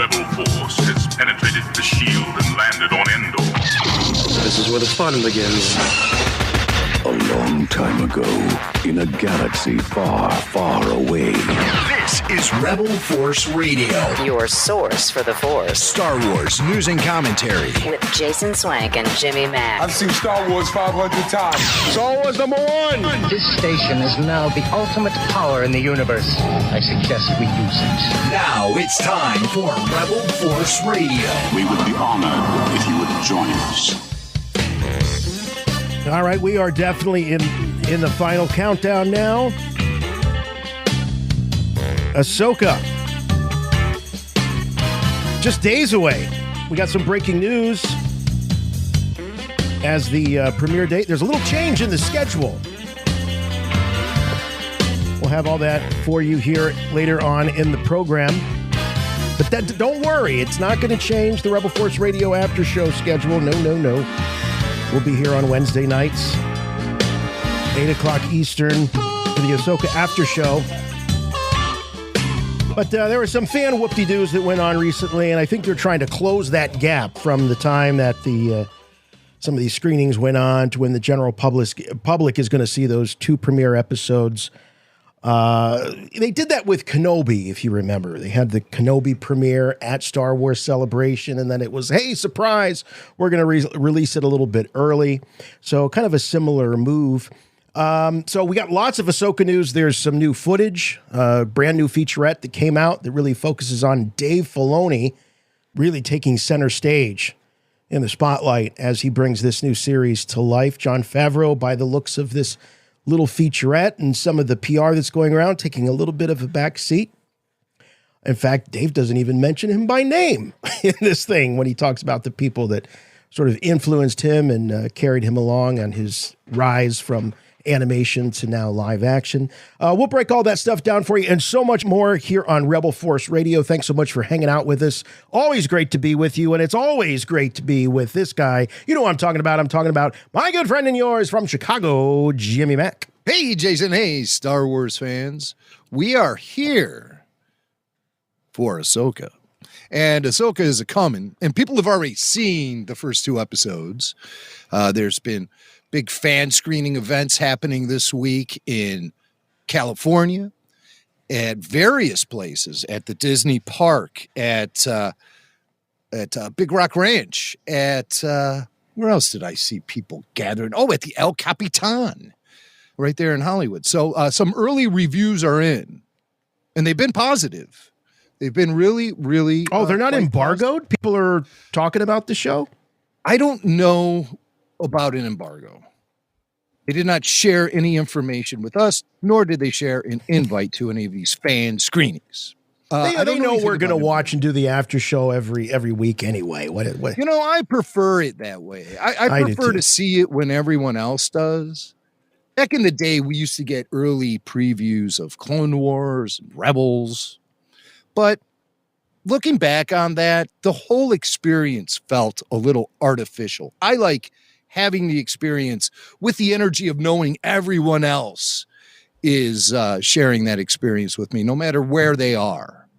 rebel force has penetrated the shield and landed on Endor. This is where the fun begins. A long time ago, in a galaxy far, far away. This is Rebel Force Radio. Your source for the Force. Star Wars news and commentary. With Jason Swank and Jimmy Mack. I've seen Star Wars 500 times. Star Wars #1! This station is now the ultimate power in the universe. I suggest we use it. Now it's time for Rebel Force Radio. We would be honored if you would join us. All right, we are definitely in the final countdown now. Ahsoka. Just days away. We got some breaking news as the premiere date. There's a little change in the schedule. We'll have all that for you here later on in the program. But don't worry, it's not going to change the Rebel Force Radio after show schedule. No. We'll be here on Wednesday nights, 8 o'clock Eastern, for the Ahsoka After Show. But there were some fan whoop-de-doos that went on recently, and I think they're trying to close that gap from the time that some of these screenings went on to when the general public is going to see those two premiere episodes. They did that with Kenobi, if you remember. They had the Kenobi premiere at Star Wars Celebration, and then it was, hey, surprise, we're going to release it a little bit early. So kind of a similar move. So we got lots of Ahsoka news. There's some new footage, brand new featurette that came out that really focuses on Dave Filoni really taking center stage in the spotlight as he brings this new series to life. Jon Favreau, by the looks of this little featurette and some of the PR that's going around, taking a little bit of a back seat. In fact, Dave doesn't even mention him by name in this thing when he talks about the people that sort of influenced him and carried him along on his rise from animation to now live action. We'll break all that stuff down for you and so much more here on Rebel Force Radio. Thanks so much for hanging out with us. Always great to be with you, and it's always great to be with this guy. You know what I'm talking about. I'm talking about my good friend and yours from Chicago, Jimmy Mack. Hey, Jason. Hey, Star Wars fans. We are here for Ahsoka. And Ahsoka is a-coming, and people have already seen the first two episodes. There's been big fan screening events happening this week in California, at various places, at the Disney Park, at Big Rock Ranch, at where else did I see people gathering? Oh, at the El Capitan, right there in Hollywood. So some early reviews are in, and they've been positive. They've been really, really. Oh, they're not embargoed? Positive. People are talking about the show? I don't know about an embargo. They did not share any information with us, nor did they share an invite to any of these fan screenings. They know we're going to watch and do the after show every week anyway. What? You know, I prefer it that way. I prefer to see it when everyone else does. Back in the day, we used to get early previews of Clone Wars and Rebels. But looking back on that, the whole experience felt a little artificial. I like having the experience with the energy of knowing everyone else is sharing that experience with me, no matter where they are.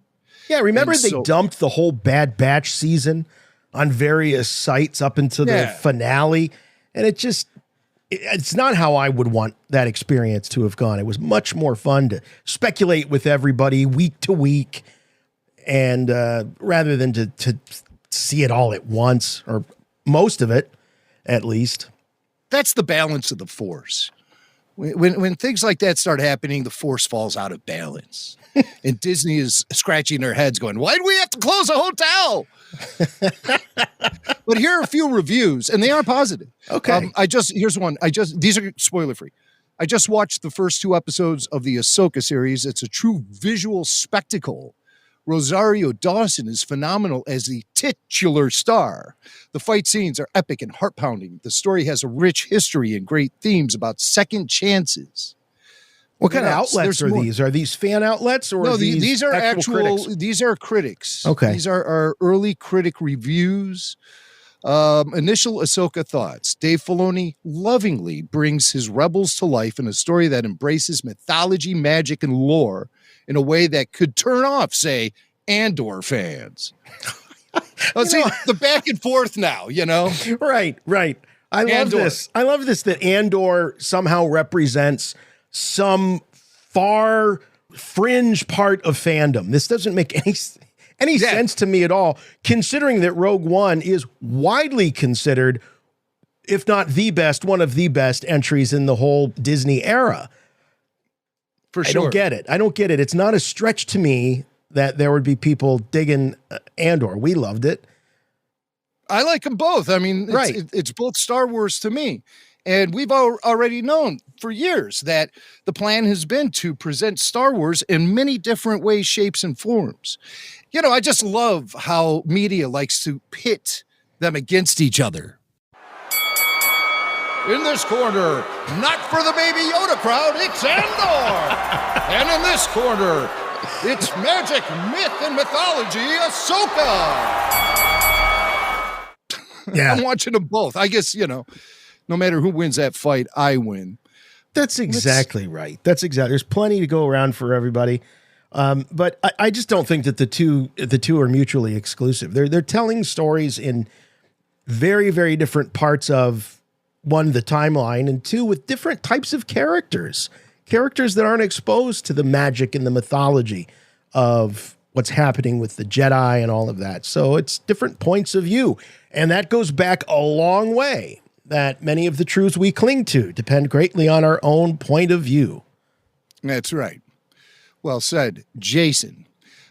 Yeah, remember they dumped the whole Bad Batch season on various sites up into the finale, and it's not how I would want that experience to have gone. It was much more fun to speculate with everybody week to week, and rather than to see it all at once, or most of it, at least. That's the balance of the Force. When things like that start happening, the Force falls out of balance. And Disney is scratching their heads going, why do we have to close a hotel? But here are a few reviews, and they are positive. Okay. Here's one. These are spoiler free. I just watched the first two episodes of the Ahsoka series. It's a true visual spectacle. Rosario Dawson is phenomenal as the titular star. The fight scenes are epic and heart-pounding. The story has a rich history and great themes about second chances. What kind of outlets are these? Are these fan outlets or no? Are these are actual critics? These are critics. Okay, these are our early critic reviews. Initial Ahsoka thoughts. Dave Filoni lovingly brings his rebels to life in a story that embraces mythology, magic, and lore in a way that could turn off, say, Andor fans. See, the back and forth now, Right. I love this. I love this that Andor somehow represents some far fringe part of fandom. This doesn't make any sense to me at all, considering that Rogue One is widely considered, if not the best, one of the best entries in the whole Disney era. For sure. I don't get it. It's not a stretch to me that there would be people digging Andor. We loved it. I like them both. I mean, it's both Star Wars to me. And we've already known for years that the plan has been to present Star Wars in many different ways, shapes, and forms. I just love how media likes to pit them against each other. In this corner, not for the Baby Yoda crowd, it's Andor. And in this corner, it's magic, myth, and mythology, Ahsoka. Yeah. I'm watching them both. I guess, no matter who wins that fight, I win. That's exactly right. There's plenty to go around for everybody. But I just don't think that the two are mutually exclusive. They're telling stories in very, very different parts of, one, the timeline, and two, with different types of characters that aren't exposed to the magic and the mythology of what's happening with the Jedi and all of that. So it's different points of view. And that goes back a long way, that many of the truths we cling to depend greatly on our own point of view. That's right. Well said, Jason.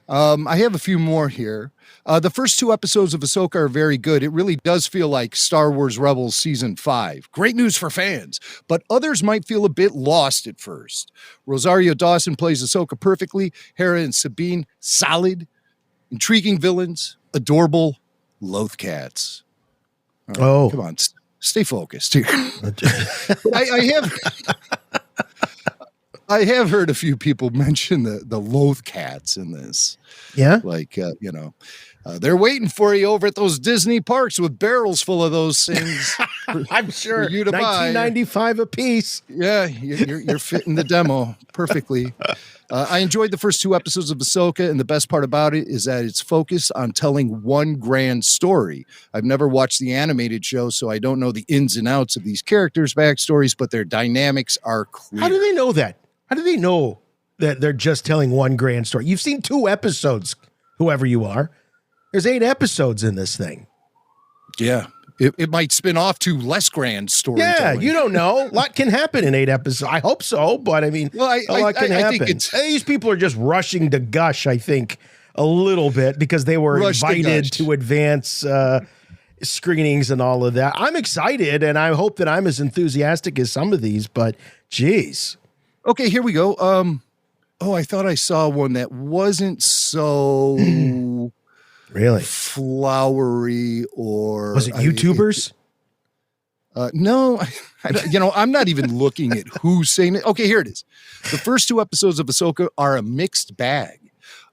I have a few more here. The first 2 episodes of Ahsoka are very good. It really does feel like Star Wars Rebels Season 5. Great news for fans, but others might feel a bit lost at first. Rosario Dawson plays Ahsoka perfectly. Hera and Sabine, solid. Intriguing villains, adorable loathcats. Oh. Come on, stay focused here. I have heard a few people mention the loathcats in this. Yeah? Like, they're waiting for you over at those Disney parks with barrels full of those things. I'm sure. For you to $19.95 a piece. Yeah, you're fitting the demo perfectly. I enjoyed the first 2 episodes of Ahsoka, and the best part about it is that it's focused on telling one grand story. I've never watched the animated show, so I don't know the ins and outs of these characters' backstories, but their dynamics are clear. How do they know that? How do they know that they're just telling one grand story? You've seen 2 episodes, whoever you are. There's 8 episodes in this thing. Yeah. It might spin off to less grand storytelling. Yeah, you don't know. A lot can happen in 8 episodes. I hope so, but I mean, a lot can happen. These people are just rushing to gush, I think, a little bit because they were invited to advance screenings and all of that. I'm excited, and I hope that I'm as enthusiastic as some of these, but geez. Okay, here we go. I thought I saw one that wasn't so really flowery, or was it YouTubers? No, I'm not even looking at who's saying it. Okay, here it is. The first 2 episodes of Ahsoka are a mixed bag.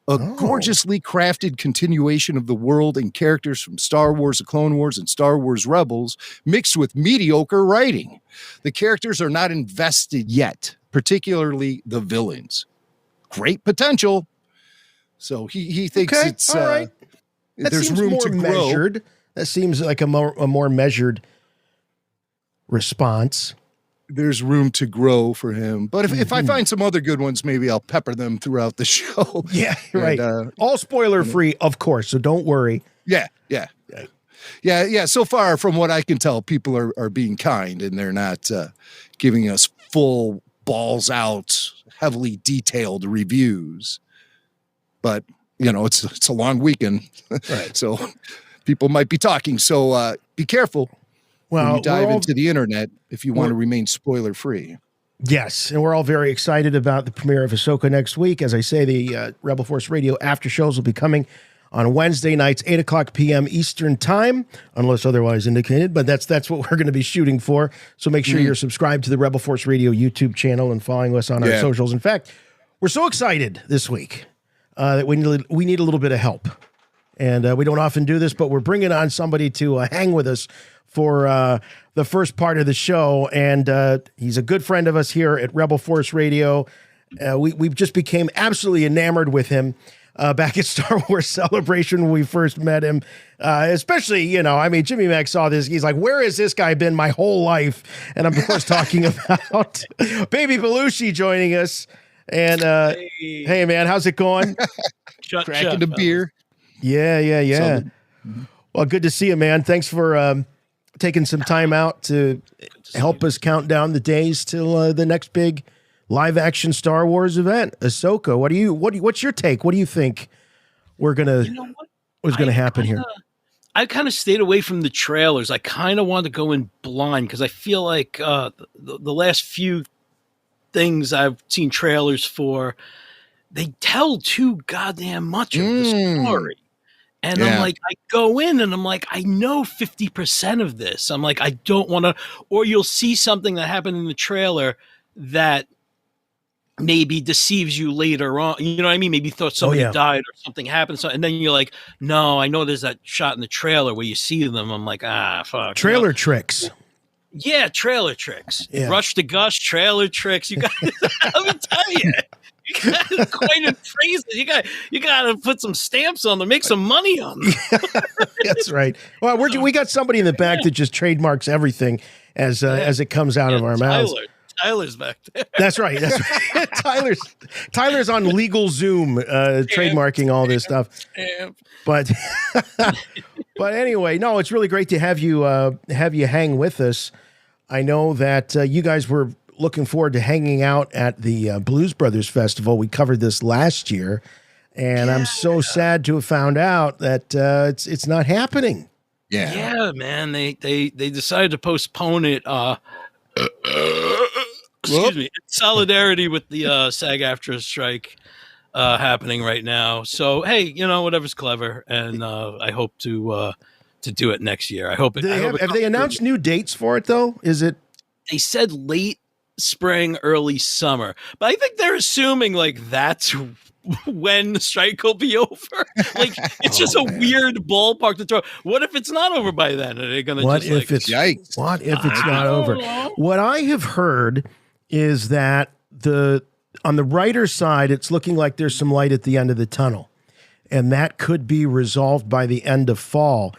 A gorgeously crafted continuation of the world and characters from Star Wars, The Clone Wars, and Star Wars Rebels, mixed with mediocre writing. The characters are not invested yet, particularly the villains. Great potential. So he thinks it's all right. There's room to grow. Measured. That seems like a more measured response. There's room to grow for him. But if I find some other good ones, maybe I'll pepper them throughout the show. Yeah, right. All spoiler free, of course, so don't worry. Yeah. So far, from what I can tell, people are being kind, and they're not giving us full balls out, heavily detailed reviews. But, it's a long weekend. Right. So people might be talking. So be careful. Well, when you dive into the internet, if you want to remain spoiler-free. Yes, and we're all very excited about the premiere of Ahsoka next week. As I say, the Rebel Force Radio after shows will be coming on Wednesday nights, 8 o'clock p.m. Eastern Time, unless otherwise indicated. But that's what we're going to be shooting for. So make sure you're subscribed to the Rebel Force Radio YouTube channel and following us on our socials. In fact, we're so excited this week that we need a little bit of help. And we don't often do this, but we're bringing on somebody to hang with us for the first part of the show. And he's a good friend of us here at Rebel Force Radio. We've just became absolutely enamored with him. back at Star Wars Celebration when we first met him. Especially, Jimmy Mack saw this. He's like, where has this guy been my whole life? And I'm, of course, talking about Baby Belushi joining us. And hey, man, how's it going? Cracking the beer. Yeah. Well, good to see you, man. Thanks for taking some time out to help us count down the days till the next big live-action Star Wars event, Ahsoka. What's your take? What do you think what's gonna happen here? I kind of stayed away from the trailers. I kind of wanted to go in blind because I feel like the last few things I've seen trailers for, they tell too goddamn much of the story. And I'm like, I go in and I'm like, I know 50% of this. I'm like, I don't want to, or you'll see something that happened in the trailer that maybe deceives you later on. You know what I mean? Maybe you thought somebody died or something happened. And then you're like, no, I know there's that shot in the trailer where you see them. I'm like, fuck. Trailer tricks. Yeah, trailer tricks. Yeah. Rush to Gush, trailer tricks. You got, let me tell you. You got to coin and phrases. You got to put some stamps on them, make some money on them. That's right. Well, we got somebody in the back that just trademarks everything as it comes out of our mouths. Tyler's back there. That's right. Tyler's on legal Zoom, trademarking all this stuff. But anyway, no, it's really great to have you hang with us. I know that you guys were looking forward to hanging out at the Blues Brothers Festival. We covered this last year, and I'm so sad to have found out that it's not happening. Yeah, man. They decided to postpone it. Excuse me. In solidarity with the SAG-AFTRA strike happening right now. So hey, whatever's clever, and I hope to do it next year. I hope it. Have they announced new dates for it though? Is it? They said late spring, early summer, but I think they're assuming like that's when the strike will be over. Like it's just a weird ballpark to throw. What if it's not over by then? Are they going to? What if it's not over? What I have heard is that on the writer's side, it's looking like there's some light at the end of the tunnel, and that could be resolved by the end of fall.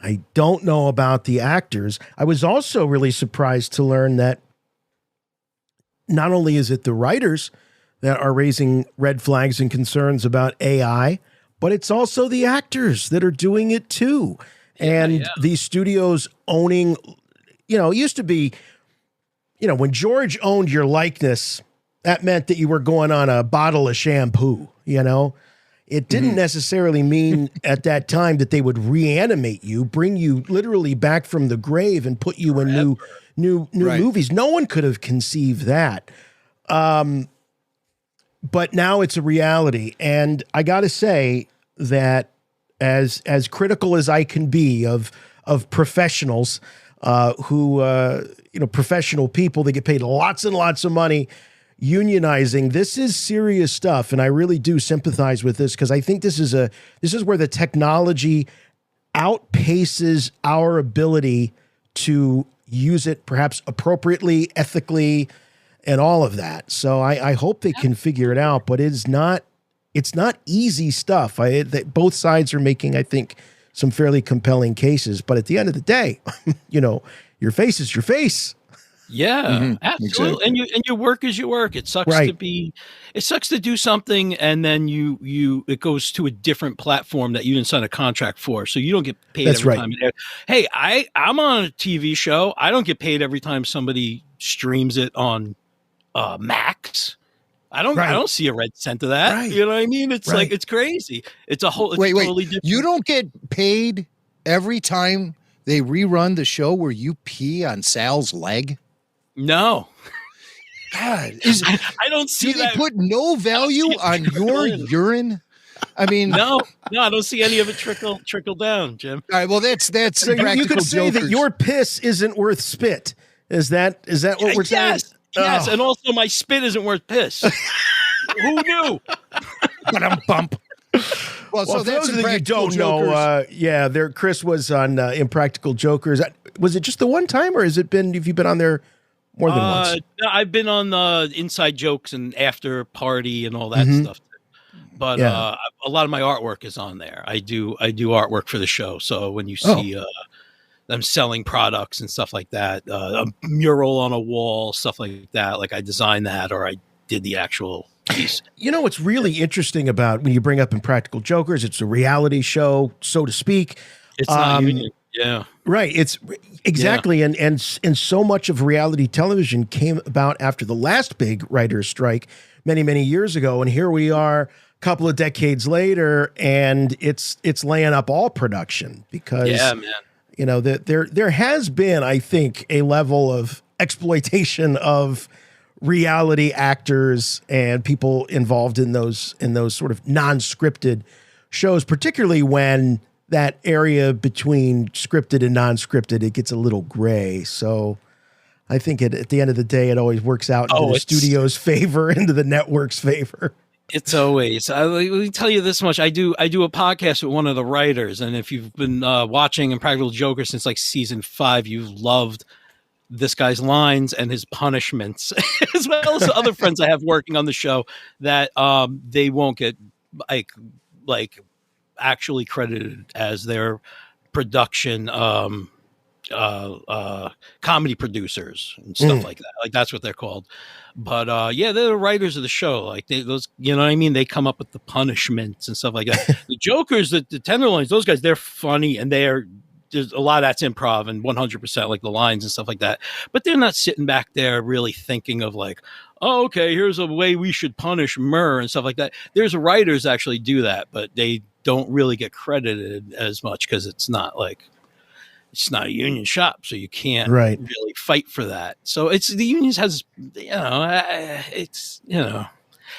I don't know about the actors. I was also really surprised to learn that not only is it the writers that are raising red flags and concerns about AI, but it's also the actors that are doing it too. And these studios owning, it used to be, when George owned your likeness, that meant that you were going on a bottle of shampoo, It didn't necessarily mean at that time that they would reanimate you, bring you literally back from the grave and put you in new movies. No one could have conceived that. But now it's a reality. And I got to say that as critical as I can be of professionals professional people that get paid lots and lots of money unionizing, this is serious stuff. And I really do sympathize with this because I think this is where the technology outpaces our ability to use it perhaps appropriately, ethically, and all of that. So I hope they can figure it out, but it's not easy stuff. Both sides are making, I think, some fairly compelling cases, but at the end of the day, your face is your face. Yeah, absolutely. Exactly. And your work is your work. It sucks it sucks to do something and then it goes to a different platform that you didn't sign a contract for. So you don't get paid every time. Hey, I'm on a TV show. I don't get paid every time somebody streams it on Max. I don't see a red cent of that. Right. You know what I mean? It's like, it's crazy. It's totally different. You don't get paid every time they rerun the show where you pee on Sal's leg? No. God. I don't see that. They put no value on your urine? I mean, no, I don't see any of it trickle down, Jim. All right, well, that's so you could say jokers. That your piss isn't worth spit. Is that what we're saying? Yes, and also my spit isn't worth piss. Who knew? But I'm bump. Well, so those of you don't know, Chris was on Impractical Jokers. Was it just the one time, or have you been on there more than once? No, I've been on the Inside Jokes and After Party and all that stuff. but a lot of my artwork is on there. I do artwork for the show. So when you see them selling products and stuff like that, a mural on a wall, stuff like that, like I designed that or I did the actual piece. You know what's really interesting about when you bring up Impractical Jokers, it's a reality show, so to speak. It's not union. Yeah. Right. It's exactly. Yeah. And so much of reality television came about after the last big writer's strike many, many years ago. And here we are a couple of decades later, and it's laying up all production because, you know, there has been, I think, a level of exploitation of reality actors and people involved in those sort of non-scripted shows, particularly when that area between scripted and non-scripted, it gets a little gray. So I think at the end of the day, it always works out into the studio's favor, into the network's favor. It's always. Let me tell you this much. I do a podcast with one of the writers, and if you've been watching Impractical Jokers since like season 5, you've loved this guy's lines and his punishments, as well as other friends I have working on the show that they won't get like actually credited as their production comedy producers and stuff like that. Like that's what they're called. But they're the writers of the show. Like those, you know what I mean? They come up with the punishments and stuff like that. The Jokers, the Tenderloins, those guys, they're funny and there's a lot of that's improv and 100% like the lines and stuff like that. But they're not sitting back there really thinking of like, oh, okay, here's a way we should punish Murr and stuff like that. There's writers actually do that, but they don't really get credited as much because it's not a union shop, so you can't really fight for that. So the unions has,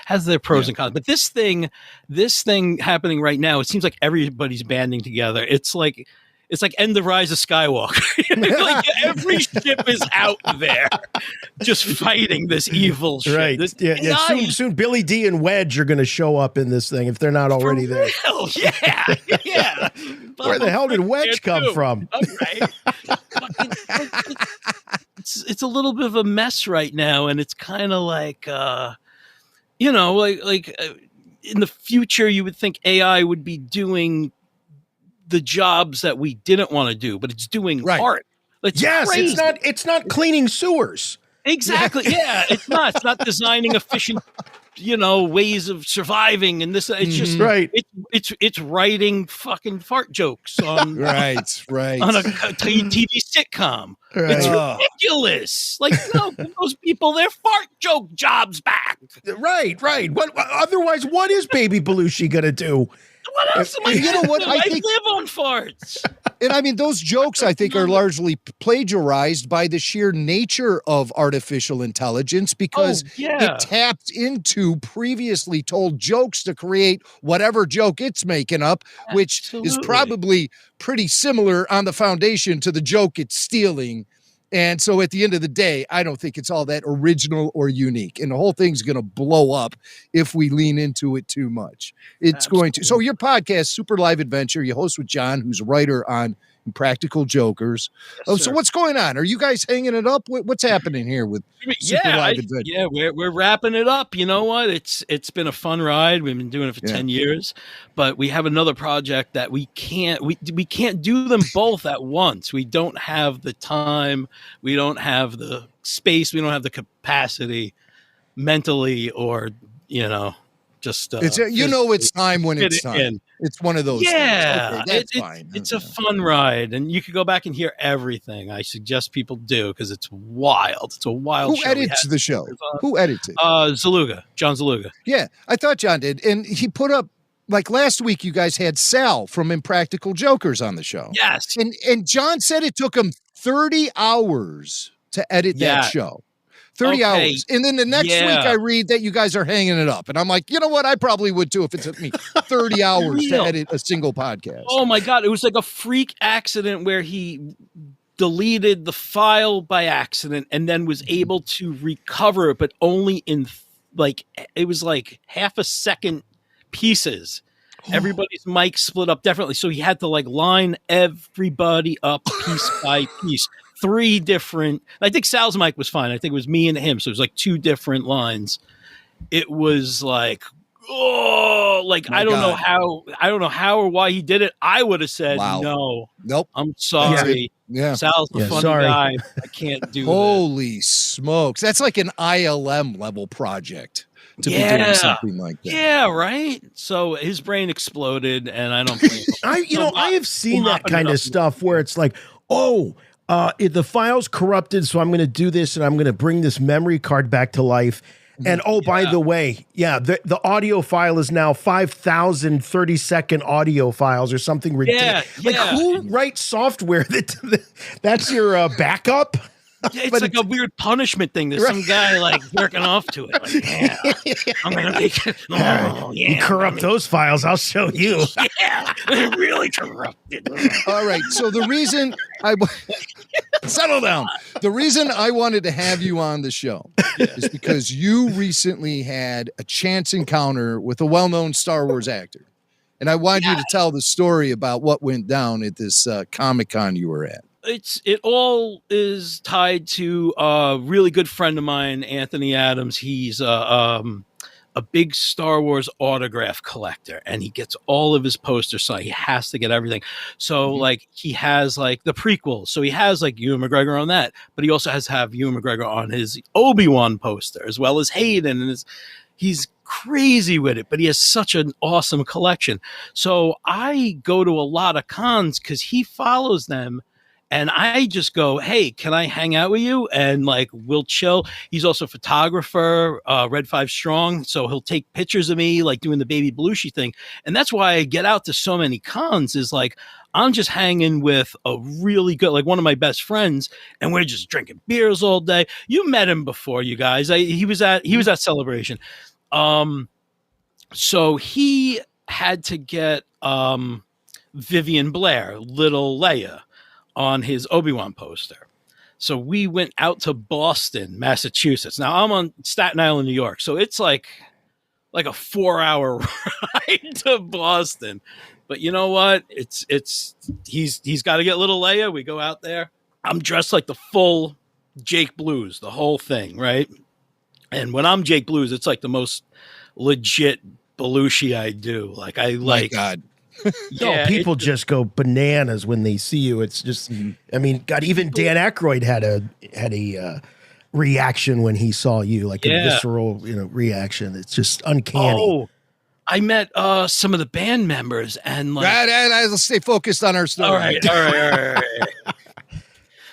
has their pros and cons. But this thing happening right now, it seems like everybody's banding together. It's like End of Rise of Skywalker. Like every ship is out there just fighting this evil shit. Right. Soon Billy D and Wedge are going to show up in this thing if they're not already there. Yeah. Where the hell did Wedge come from? Right. It's a little bit of a mess right now, and it's kind of like, in the future, you would think AI would be doing the jobs that we didn't want to do, but it's doing art. Crazy. It's not cleaning sewers. Exactly. Yeah. It's not designing efficient, ways of surviving. And this, it's just, it's writing fucking fart jokes on, on a TV sitcom. Right. It's ridiculous. Like, those people, their fart joke jobs back. Right. Otherwise, what is Baby Belushi going to do? What else am I I live on farts. And I mean, those jokes, I think, are largely plagiarized by the sheer nature of artificial intelligence because it tapped into previously told jokes to create whatever joke it's making up, which is probably pretty similar on the foundation to the joke it's stealing. And so at the end of the day, I don't think it's all that original or unique. And the whole thing's going to blow up if we lean into it too much. It's going to. So your podcast, Super Live Adventure, you host with John, who's a writer on Impractical Jokers. So what's going on? Are you guys hanging it up? What's happening here with Super Live Adventure? Yeah, we're wrapping it up. You know what? It's been a fun ride. We've been doing it for 10 years, but we have another project that we can't do them both at once. We don't have the time. We don't have the space. We don't have the capacity mentally or, just it's time when it's time. In. It's one of those things. Okay, that's fine. It's a fun ride, and you can go back and hear everything. I suggest people do because it's wild. It's a wild show. Who edits the show? Who edits it? Zaluga. John Zaluga. Yeah, I thought John did. And he put up, like last week, you guys had Sal from Impractical Jokers on the show. Yes. And John said it took him 30 hours to edit that show. 30 hours. And then the next week I read that you guys are hanging it up. And I'm like, you know what? I probably would too if it took me 30 hours to edit a single podcast. Oh my God. It was like a freak accident where he deleted the file by accident and then was able to recover it, but only in it was like half a second pieces. Everybody's mic split up differently. So he had to line everybody up piece by piece. 3 different, I think Sal's mic was fine. I think it was me and him. So it was 2 different lines. It was oh, like, I don't know how or why he did it. I would have said, no. Nope. I'm sorry. Yeah. Sal's a funny guy. I can't do Holy smokes. That's like an ILM level project to be doing something like that. Yeah, right? So his brain exploded, and I don't blame him. I have seen that kind of stuff where it's like, the file's corrupted, so I'm going to do this, and I'm going to bring this memory card back to life. And by the way, the audio file is now 5,000 30-second audio files or something ridiculous. Like, who writes software that's your backup? Yeah, it's like a weird punishment thing. There's some guy like jerking off to it. Like, I'm gonna make it. You corrupt those files, I'll show you. They're really corrupted. All right. So the reason settle down. The reason I wanted to have you on the show is because you recently had a chance encounter with a well-known Star Wars actor, and I wanted you to tell the story about what went down at this Comic-Con you were at. It all is tied to a really good friend of mine, Anthony Adams. He's a big Star Wars autograph collector, and he gets all of his posters signed. He has to get everything. So like he has like the prequels. So he has like Ewan McGregor on that, but he also has to have Ewan McGregor on his Obi-Wan poster, as well as Hayden. And he's crazy with it, but he has such an awesome collection. So I go to a lot of cons because he follows them. And I just go, hey, can I hang out with you? And like, we'll chill. He's also a photographer, Red 5 Strong. So he'll take pictures of me, like doing the Baby Belushi thing. And that's why I get out to so many cons is like, I'm just hanging with a really good, like one of my best friends. And we're just drinking beers all day. You met him before, you guys. He was at Celebration. So he had to get Vivian Blair, little Leia, on his Obi-Wan poster. So we went out to Boston, Massachusetts. Now I'm on Staten Island, New York. So it's like a 4-hour ride to Boston. But you know what? He's got to get little Leia. We go out there. I'm dressed like the full Jake Blues, the whole thing, right? And when I'm Jake Blues, it's like the most legit Belushi I do. Like My God. People just go bananas when they see you. It's just, I mean, God, even Dan Aykroyd had a reaction when he saw you, like a visceral, reaction. It's just uncanny. Oh, I met some of the band members, and like, let's stay focused on our story. All right.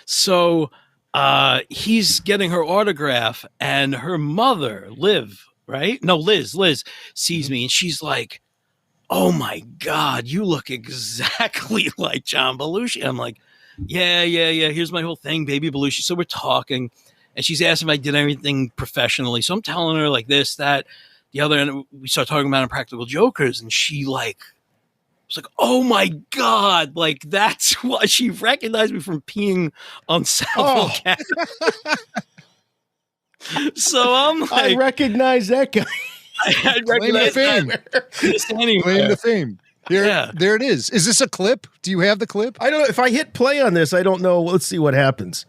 So he's getting her autograph, and her mother, Liz, sees me, and she's like, oh my God, you look exactly like John Belushi. I'm like, yeah. Here's my whole thing, Baby Belushi. So we're talking, and she's asked if I did everything professionally. So I'm telling her like this, that, the other, and we start talking about Impractical Jokers, and she was like, oh my God, like that's why she recognized me from peeing on Sal Volcano. So I'm like, I recognize that guy. I recognize Claim the fame. There it is. Is this a clip? Do you have the clip? I don't know. If I hit play on this, I don't know. Let's see what happens.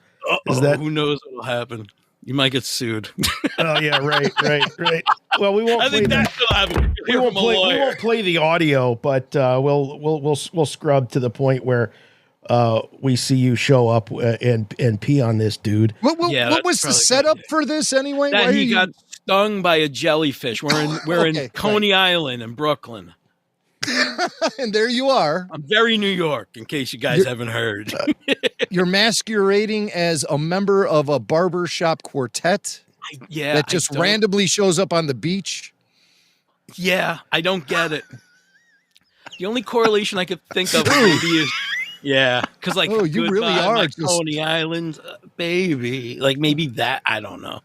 Who knows what will happen? You might get sued. Oh yeah, right. Well, we won't. We won't play the audio, but we'll scrub to the point where we see you show up and pee on this dude. What was the setup for this anyway? That he got stung by a jellyfish. We're in Coney Island in Brooklyn. And there you are. I'm very New York, in case you guys haven't heard. You're masquerading as a member of a barbershop quartet that just randomly shows up on the beach. Yeah, I don't get it. The only correlation I could think of maybe is, because like, you really are Coney Island, baby. Like maybe that, I don't know.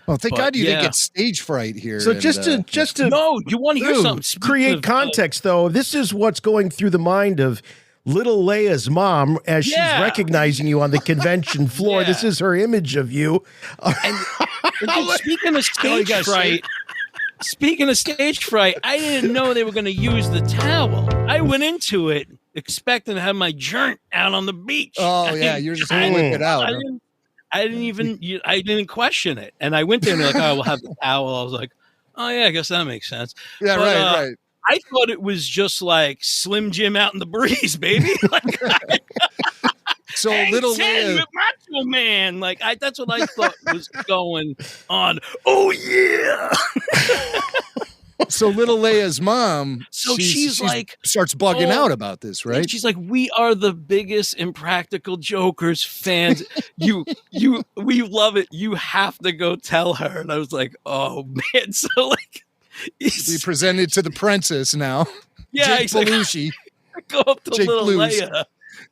Oh, thank God you didn't get stage fright here. So just to no, you want to hear something? Create context, though. This is what's going through the mind of little Leia's mom as she's recognizing you on the convention floor. This is her image of you. And speaking of stage fright, I didn't know they were going to use the towel. I went into it expecting to have my joint out on the beach. Oh yeah, you're just going to whip it out. I didn't question it. And I went there and they're like, oh, we'll have the towel. I was like, Oh yeah, I guess that makes sense. Yeah, But, right. I thought it was just like Slim Jim out in the breeze, baby. Like, So hey, little Ted, Leia, you're Macho Man. Like that's what I thought was going on. Oh yeah. so little Leia's mom. So she's like starts bugging out about this, right? She's like, we are the biggest Impractical Jokers fans. We love it. You have to go tell her. And I was like, oh man. So like, Be presented to the princess now. Yeah, Jake Belushi. I go up to Jake little Blues. Leia,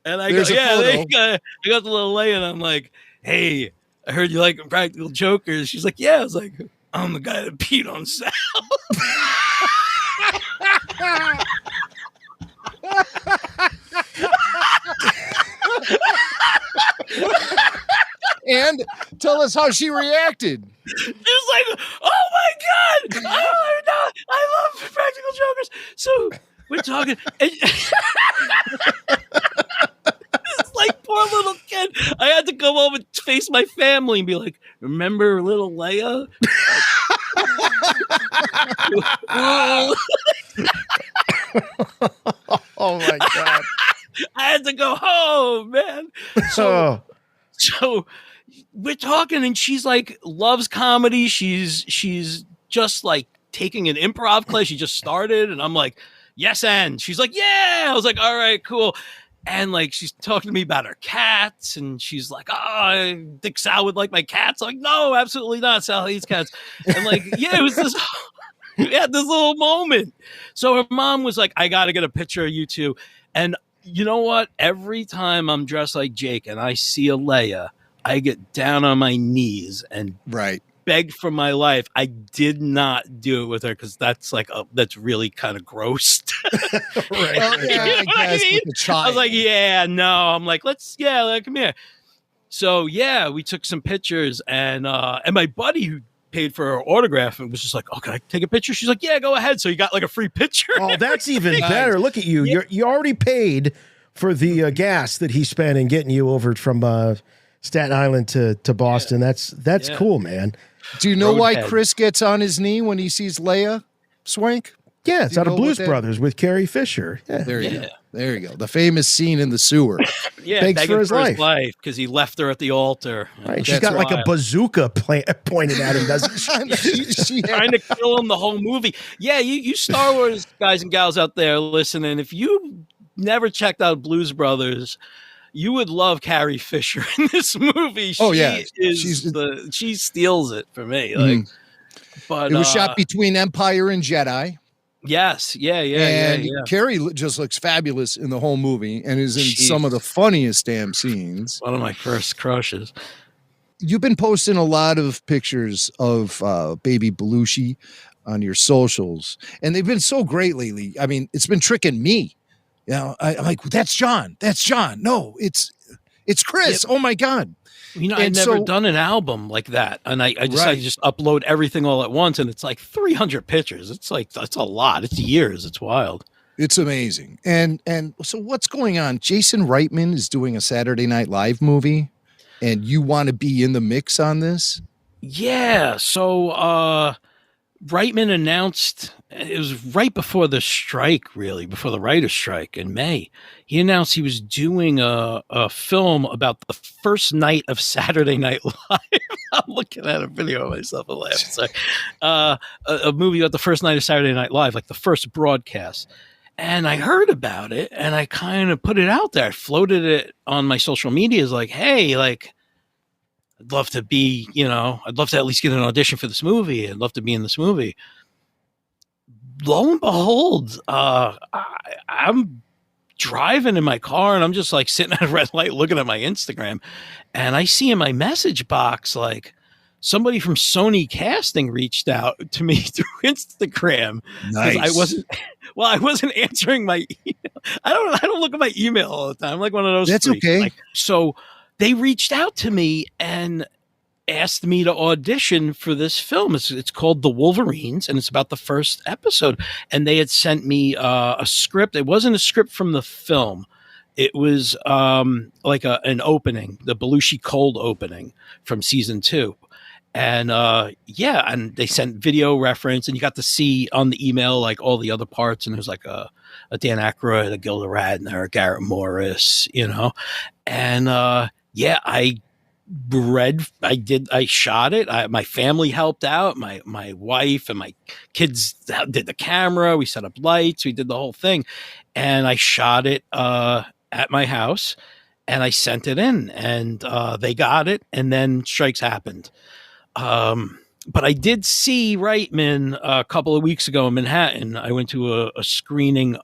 and I There's go, a yeah, photo. there you go. I got the little Leia, and I'm like, hey, I heard you like Impractical Jokers. She's like, yeah. I was like, I'm the guy that peed on Sal. And tell us how she reacted. She was like, oh my God. Oh, no, I love Practical Jokers. So we're talking. It's like poor little kid. I had to go home and face my family and be like, remember little Leia? Oh my God. I had to go home, man. So we're talking, and she's like, loves comedy. She's just like taking an improv class. She just started, and I'm like, yes, and she's like, yeah. I was like, all right, cool. And like, she's talking to me about her cats, and she's like, oh, I think Sal would like my cats. I'm like, no, absolutely not. Sal hates cats. And like, yeah, it was this. We had this little moment. So her mom was like, I got to get a picture of you two. And you know what? Every time I'm dressed like Jake and I see a Leia, I get down on my knees and beg for my life. I did not do it with her because that's like that's really kind of gross. Well, yeah, I guess with the child. I was like, yeah, no. I'm like, come here. So yeah, we took some pictures, and my buddy who paid for her autograph and was just like, oh, can I take a picture? She's like, yeah, go ahead. So you got like a free picture. Oh, that's even better. Look at you. You already paid for the gas that he spent in getting you over from Staten Island to Boston. Yeah. That's cool, man. Do you know why Chris gets on his knee when he sees Leia, Swank? Yeah, it's out of Blues Brothers with Carrie Fisher. Yeah. There you go. There you go. The famous scene in the sewer. Yeah, begs for his life because he left her at the altar. Right. She's got like a bazooka pointed at him, doesn't she? She's trying to kill him the whole movie. Yeah, you Star Wars guys and gals out there listening, if you never checked out Blues Brothers, you would love Carrie Fisher in this movie. She steals it for me. Like, but it was shot between Empire and Jedi. Yes, yeah. Carrie just looks fabulous in the whole movie and is in some of the funniest damn scenes. One of my first crushes. You've been posting a lot of pictures of Baby Belushi on your socials, and they've been so great lately. I mean, it's been tricking me. You know, I'm like, that's John. That's John. No, it's Chris. Yep. Oh my God. You know, I've never done an album like that. And I decided to just upload everything all at once. And it's like 300 pictures. It's like, that's a lot. It's years. It's wild. It's amazing. And so what's going on? Jason Reitman is doing a Saturday Night Live movie, and you want to be in the mix on this? Yeah. So Reitman announced, it was right before the strike, really, before the writer's strike in May. He announced he was doing a film about the first night of Saturday Night Live. I'm looking at a video of myself and laughing. Sorry. A movie about the first night of Saturday Night Live, like the first broadcast. And I heard about it, and I kind of put it out there. I floated it on my social medias like, hey, like, I'd love to be, I'd love to at least get an audition for this movie. I'd love to be in this movie. Lo and behold, I'm driving in my car and I'm just like sitting at a red light looking at my Instagram, and I see in my message box, like, somebody from Sony Casting reached out to me through Instagram. Nice. I wasn't answering my email. I don't look at my email all the time. I'm like one of those. That's freaks. okay. Like, so they reached out to me and asked me to audition for this film. It's called The Wolverines, and it's about the first episode. And they had sent me a script. It wasn't a script from the film. It was like an opening, the Belushi cold opening from season 2. And and they sent video reference, and you got to see on the email like all the other parts, and there's like a Dan Aykroyd, a Gilda Radner, a Garrett Morris, and I shot it. My family helped out. My wife and my kids did the camera. We set up lights. We did the whole thing, and I shot it at my house, and I sent it in, and they got it, and then strikes happened. But I did see Reitman a couple of weeks ago in Manhattan. I went to a screening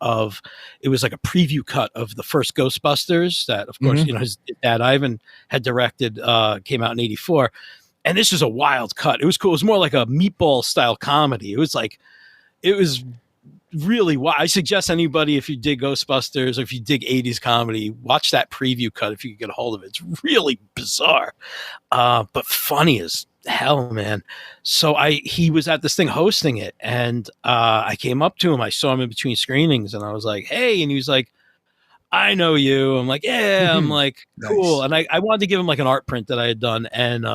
it was like a preview cut of the first Ghostbusters that, of course, his dad Ivan had directed, came out in 1984. And this was a wild cut. It was cool. It was more like a meatball style comedy. It was really wild. I suggest anybody, if you dig Ghostbusters or if you dig 80s comedy, watch that preview cut if you can get a hold of it. It's really bizarre, but funny as hell, man. So he was at this thing hosting it, and I came up to him. I saw him in between screenings, and I was like, "Hey," and he was like, "I know you." I'm like, "Yeah." I'm like, "Cool." Nice. And I wanted to give him like an art print that I had done, and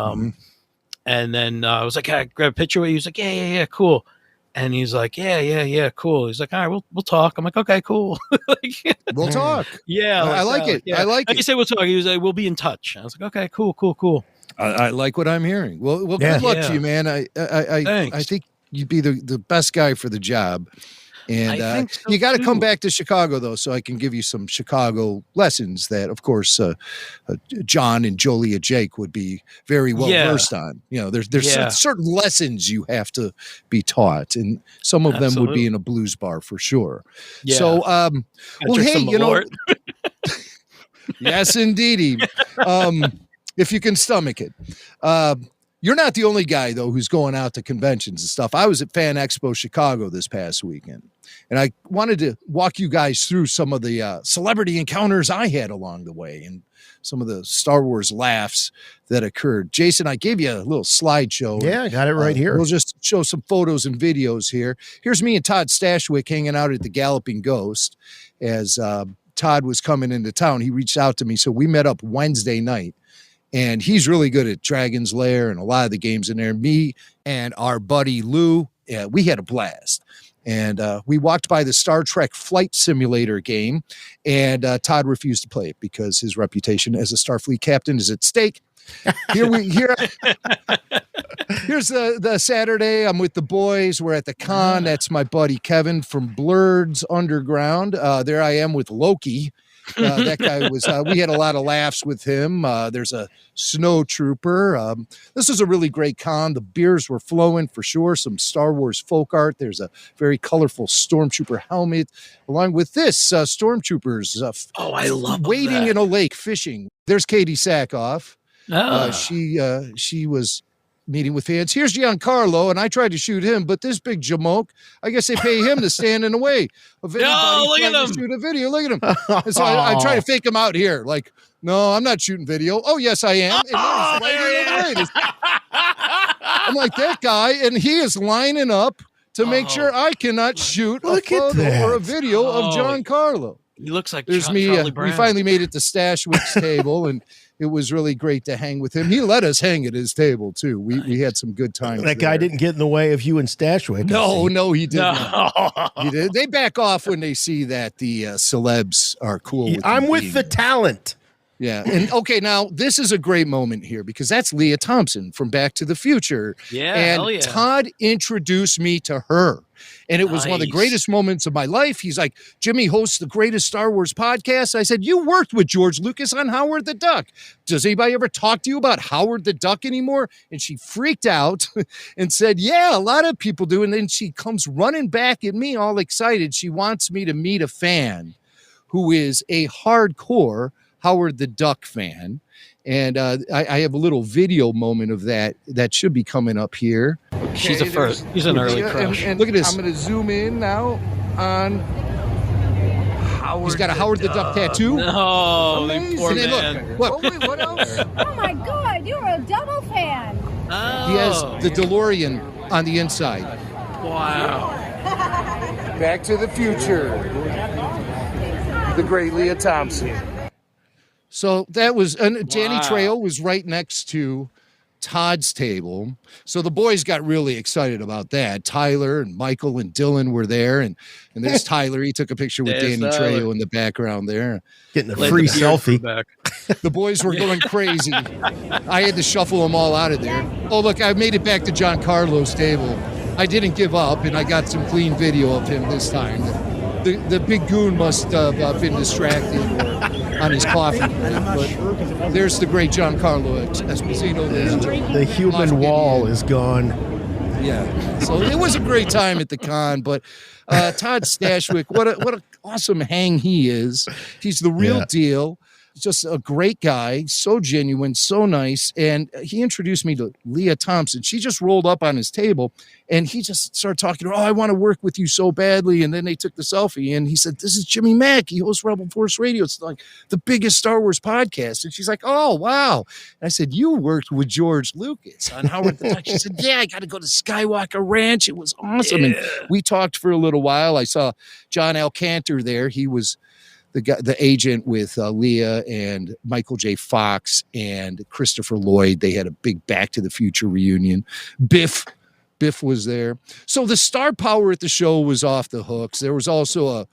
and then I was like, "Can I grab a picture with you?" He was like, "Yeah, cool." And he's like, yeah, cool. He's like, "All right, we'll talk." I'm like, "Okay, cool." We'll talk. Yeah, I like it. Yeah. I like it. He said, "We'll talk." He was like, "We'll be in touch." I was like, "Okay, cool." I like what I'm hearing. Well, good luck to you, man. I think you'd be the best guy for the job. And so you got to come back to Chicago, though, so I can give you some Chicago lessons that, of course, John and Jolia Jake would be very well versed on. There's certain lessons you have to be taught, and some of them would be in a blues bar for sure. Yeah. So, well, hey, yes, indeedy. If you can stomach it. You're not the only guy, though, who's going out to conventions and stuff. I was at Fan Expo Chicago this past weekend, and I wanted to walk you guys through some of the celebrity encounters I had along the way and some of the Star Wars laughs that occurred. Jason, I gave you a little slideshow. Yeah, I got it right here. We'll just show some photos and videos here. Here's me and Todd Stashwick hanging out at the Galloping Ghost as Todd was coming into town. He reached out to me, so we met up Wednesday night. And he's really good at Dragon's Lair and a lot of the games in there. Me and our buddy Lou, we had a blast. And we walked by the Star Trek Flight Simulator game, and Todd refused to play it because his reputation as a Starfleet captain is at stake. Here's the Saturday. I'm with the boys. We're at the con. That's my buddy Kevin from Blurred's Underground. There I am with Loki. That guy was, we had a lot of laughs with him. There's a snow trooper. This was a really great con. The beers were flowing for sure. Some Star Wars folk art. There's a very colorful Stormtrooper helmet, along with this Stormtroopers. I love wading that. in a lake fishing. There's Katie Sackhoff. Oh. She was meeting with fans. Here's Giancarlo, and I tried to shoot him, but this big jamoke, I guess they pay him to stand in the way of anybody look at trying him. to shoot a video. Look at him. And so I try to fake him out here. Like, no, I'm not shooting video. Oh, yes, I am. And there he is. I'm like, that guy, and he is lining up to make sure I cannot shoot a photo or a video of Giancarlo. He looks like There's me. We finally made it to Stashwick's table, and it was really great to hang with him. He let us hang at his table, too. We had some good times. That guy didn't get in the way of you and Stashwick. No, he didn't. He did. They back off when they see that the celebs are cool. I'm with the talent. Yeah. And okay, now this is a great moment here because that's Leah Thompson from Back to the Future. Yeah. And hell yeah. Todd introduced me to her. And it was one of the greatest moments of my life. He's like, Jimmy hosts the greatest Star Wars podcast. I said, you worked with George Lucas on Howard the Duck. Does anybody ever talk to you about Howard the Duck anymore? And she freaked out and said, yeah, a lot of people do. And then she comes running back at me all excited. She wants me to meet a fan who is a hardcore Howard the Duck fan. And I have a little video moment of that should be coming up here. Okay, she's a first. He's an early crush. And look at this. I'm going to zoom in now on Howard. He's got a Howard the Duck tattoo. No, poor and man. Look. Oh, wait, what else? Oh my God, you're a double fan. Oh. He has the DeLorean on the inside. Wow. Back to the Future. The great Leah Thompson. So that was, and Danny Trejo was right next to Todd's table. So the boys got really excited about that. Tyler and Michael and Dylan were there. And there's Tyler. He took a picture with There's Danny Tyler. Trejo in the background there. Getting a free selfie. The boys were going crazy. I had to shuffle them all out of there. Oh, look, I made it back to John Carlo's table. I didn't give up, and I got some clean video of him this time. The big goon must have been distracted on his coffee. But there's the great Giancarlo Esposito. The human wall is gone. Yeah. So it was a great time at the con, but Todd Stashwick, what an awesome hang he is. He's the real deal. Just a great guy, so genuine, so nice. And he introduced me to Leah Thompson. She just rolled up on his table and he just started talking to her. Oh, I want to work with you so badly. And then they took the selfie and he said, this is Jimmy Mack. He hosts Rebel Force Radio. It's like the biggest Star Wars podcast. And she's like, oh, wow. And I said, you worked with George Lucas on Howard the Duck. She said, yeah, I got to go to Skywalker Ranch. It was awesome. Yeah. And we talked for a little while. I saw John Alcantar there. He was the agent with Leah and Michael J. Fox and Christopher Lloyd. They had a big Back to the Future reunion. Biff was there. So the star power at the show was off the hooks. There was also a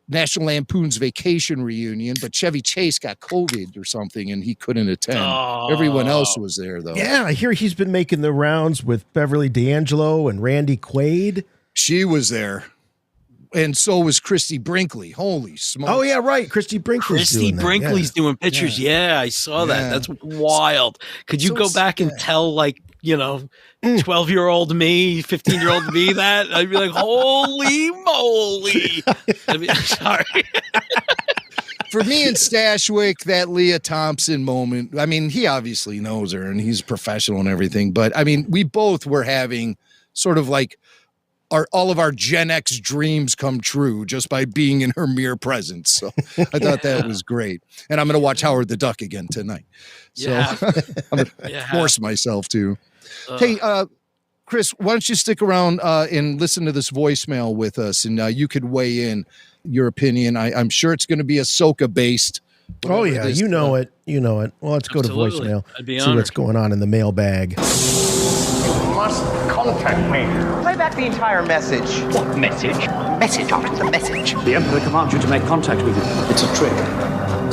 National Lampoon's Vacation reunion, but Chevy Chase got COVID or something and he couldn't attend. Oh. Everyone else was there, though. Yeah, I hear he's been making the rounds with Beverly D'Angelo and Randy Quaid. She was there. And so was Christy Brinkley. Holy smokes. Oh, yeah, right. Christy Brinkley's doing pictures. Yeah, I saw that. That's wild. Could you go back and tell, 12-year-old me, 15-year-old me that? I'd be like, holy moly. Sorry. For me and Stashwick, that Leah Thompson moment, I mean, he obviously knows her and he's professional and everything. But, I mean, we both were having sort of like all of our Gen X dreams come true just by being in her mere presence. So I thought that was great. And I'm going to watch Howard the Duck again tonight. So I'm going to force myself to. Hey, Chris, why don't you stick around and listen to this voicemail with us and you could weigh in your opinion. I'm sure it's going to be Ahsoka based. Oh, yeah. You know it. Well, let's go to voicemail. See what's going on in the mailbag. You must contact me. Play back the entire message. What message? Message after the message. The Emperor commands you to make contact with him. It's a trick.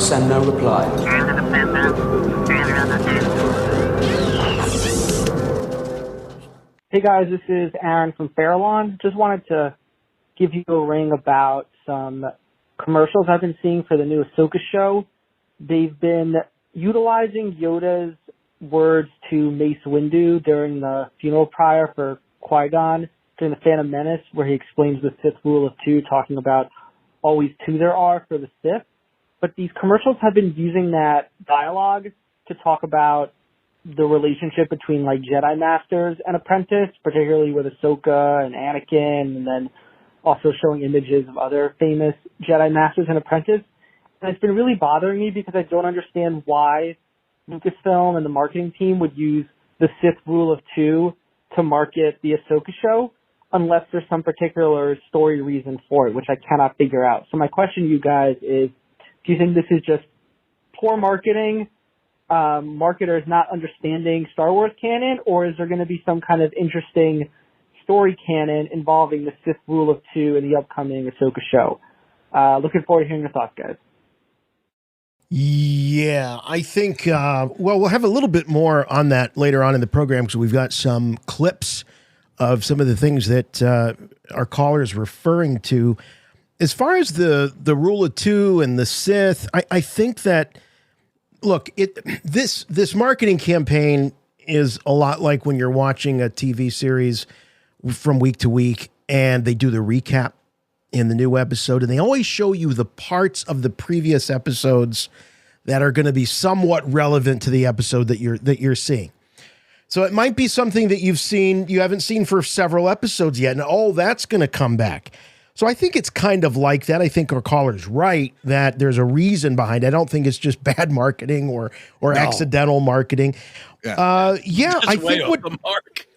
Send no reply. Hey guys, this is Aaron from Fairlawn. Just wanted to give you a ring about some commercials I've been seeing for the new Ahsoka show. They've been utilizing Yoda's words to Mace Windu during the funeral pyre for Qui-Gon during the Phantom Menace, where he explains the Sith rule of two, talking about always two there are for the Sith. But these commercials have been using that dialogue to talk about the relationship between like Jedi Masters and Apprentice, particularly with Ahsoka and Anakin, and then also showing images of other famous Jedi Masters and Apprentice. And it's been really bothering me because I don't understand why Lucasfilm and the marketing team would use the Sith rule of two to market the Ahsoka show unless there's some particular story reason for it, which I cannot figure out. So my question to you guys is, do you think this is just poor marketing, marketers not understanding Star Wars canon, or is there going to be some kind of interesting story canon involving the Sith rule of two in the upcoming Ahsoka show? Looking forward to hearing your thoughts, guys. Yeah, I think, we'll have a little bit more on that later on in the program because we've got some clips of some of the things that our caller is referring to. As far as the rule of two and the Sith, I think that, look, this marketing campaign is a lot like when you're watching a TV series from week to week and they do the recap in the new episode, and they always show you the parts of the previous episodes that are going to be somewhat relevant to the episode that you're seeing. So it might be something that you haven't seen for several episodes yet, and that's going to come back. So I think it's kind of like that. I think our caller's right that there's a reason behind it. I don't think it's just bad marketing or accidental marketing. I think what the mark.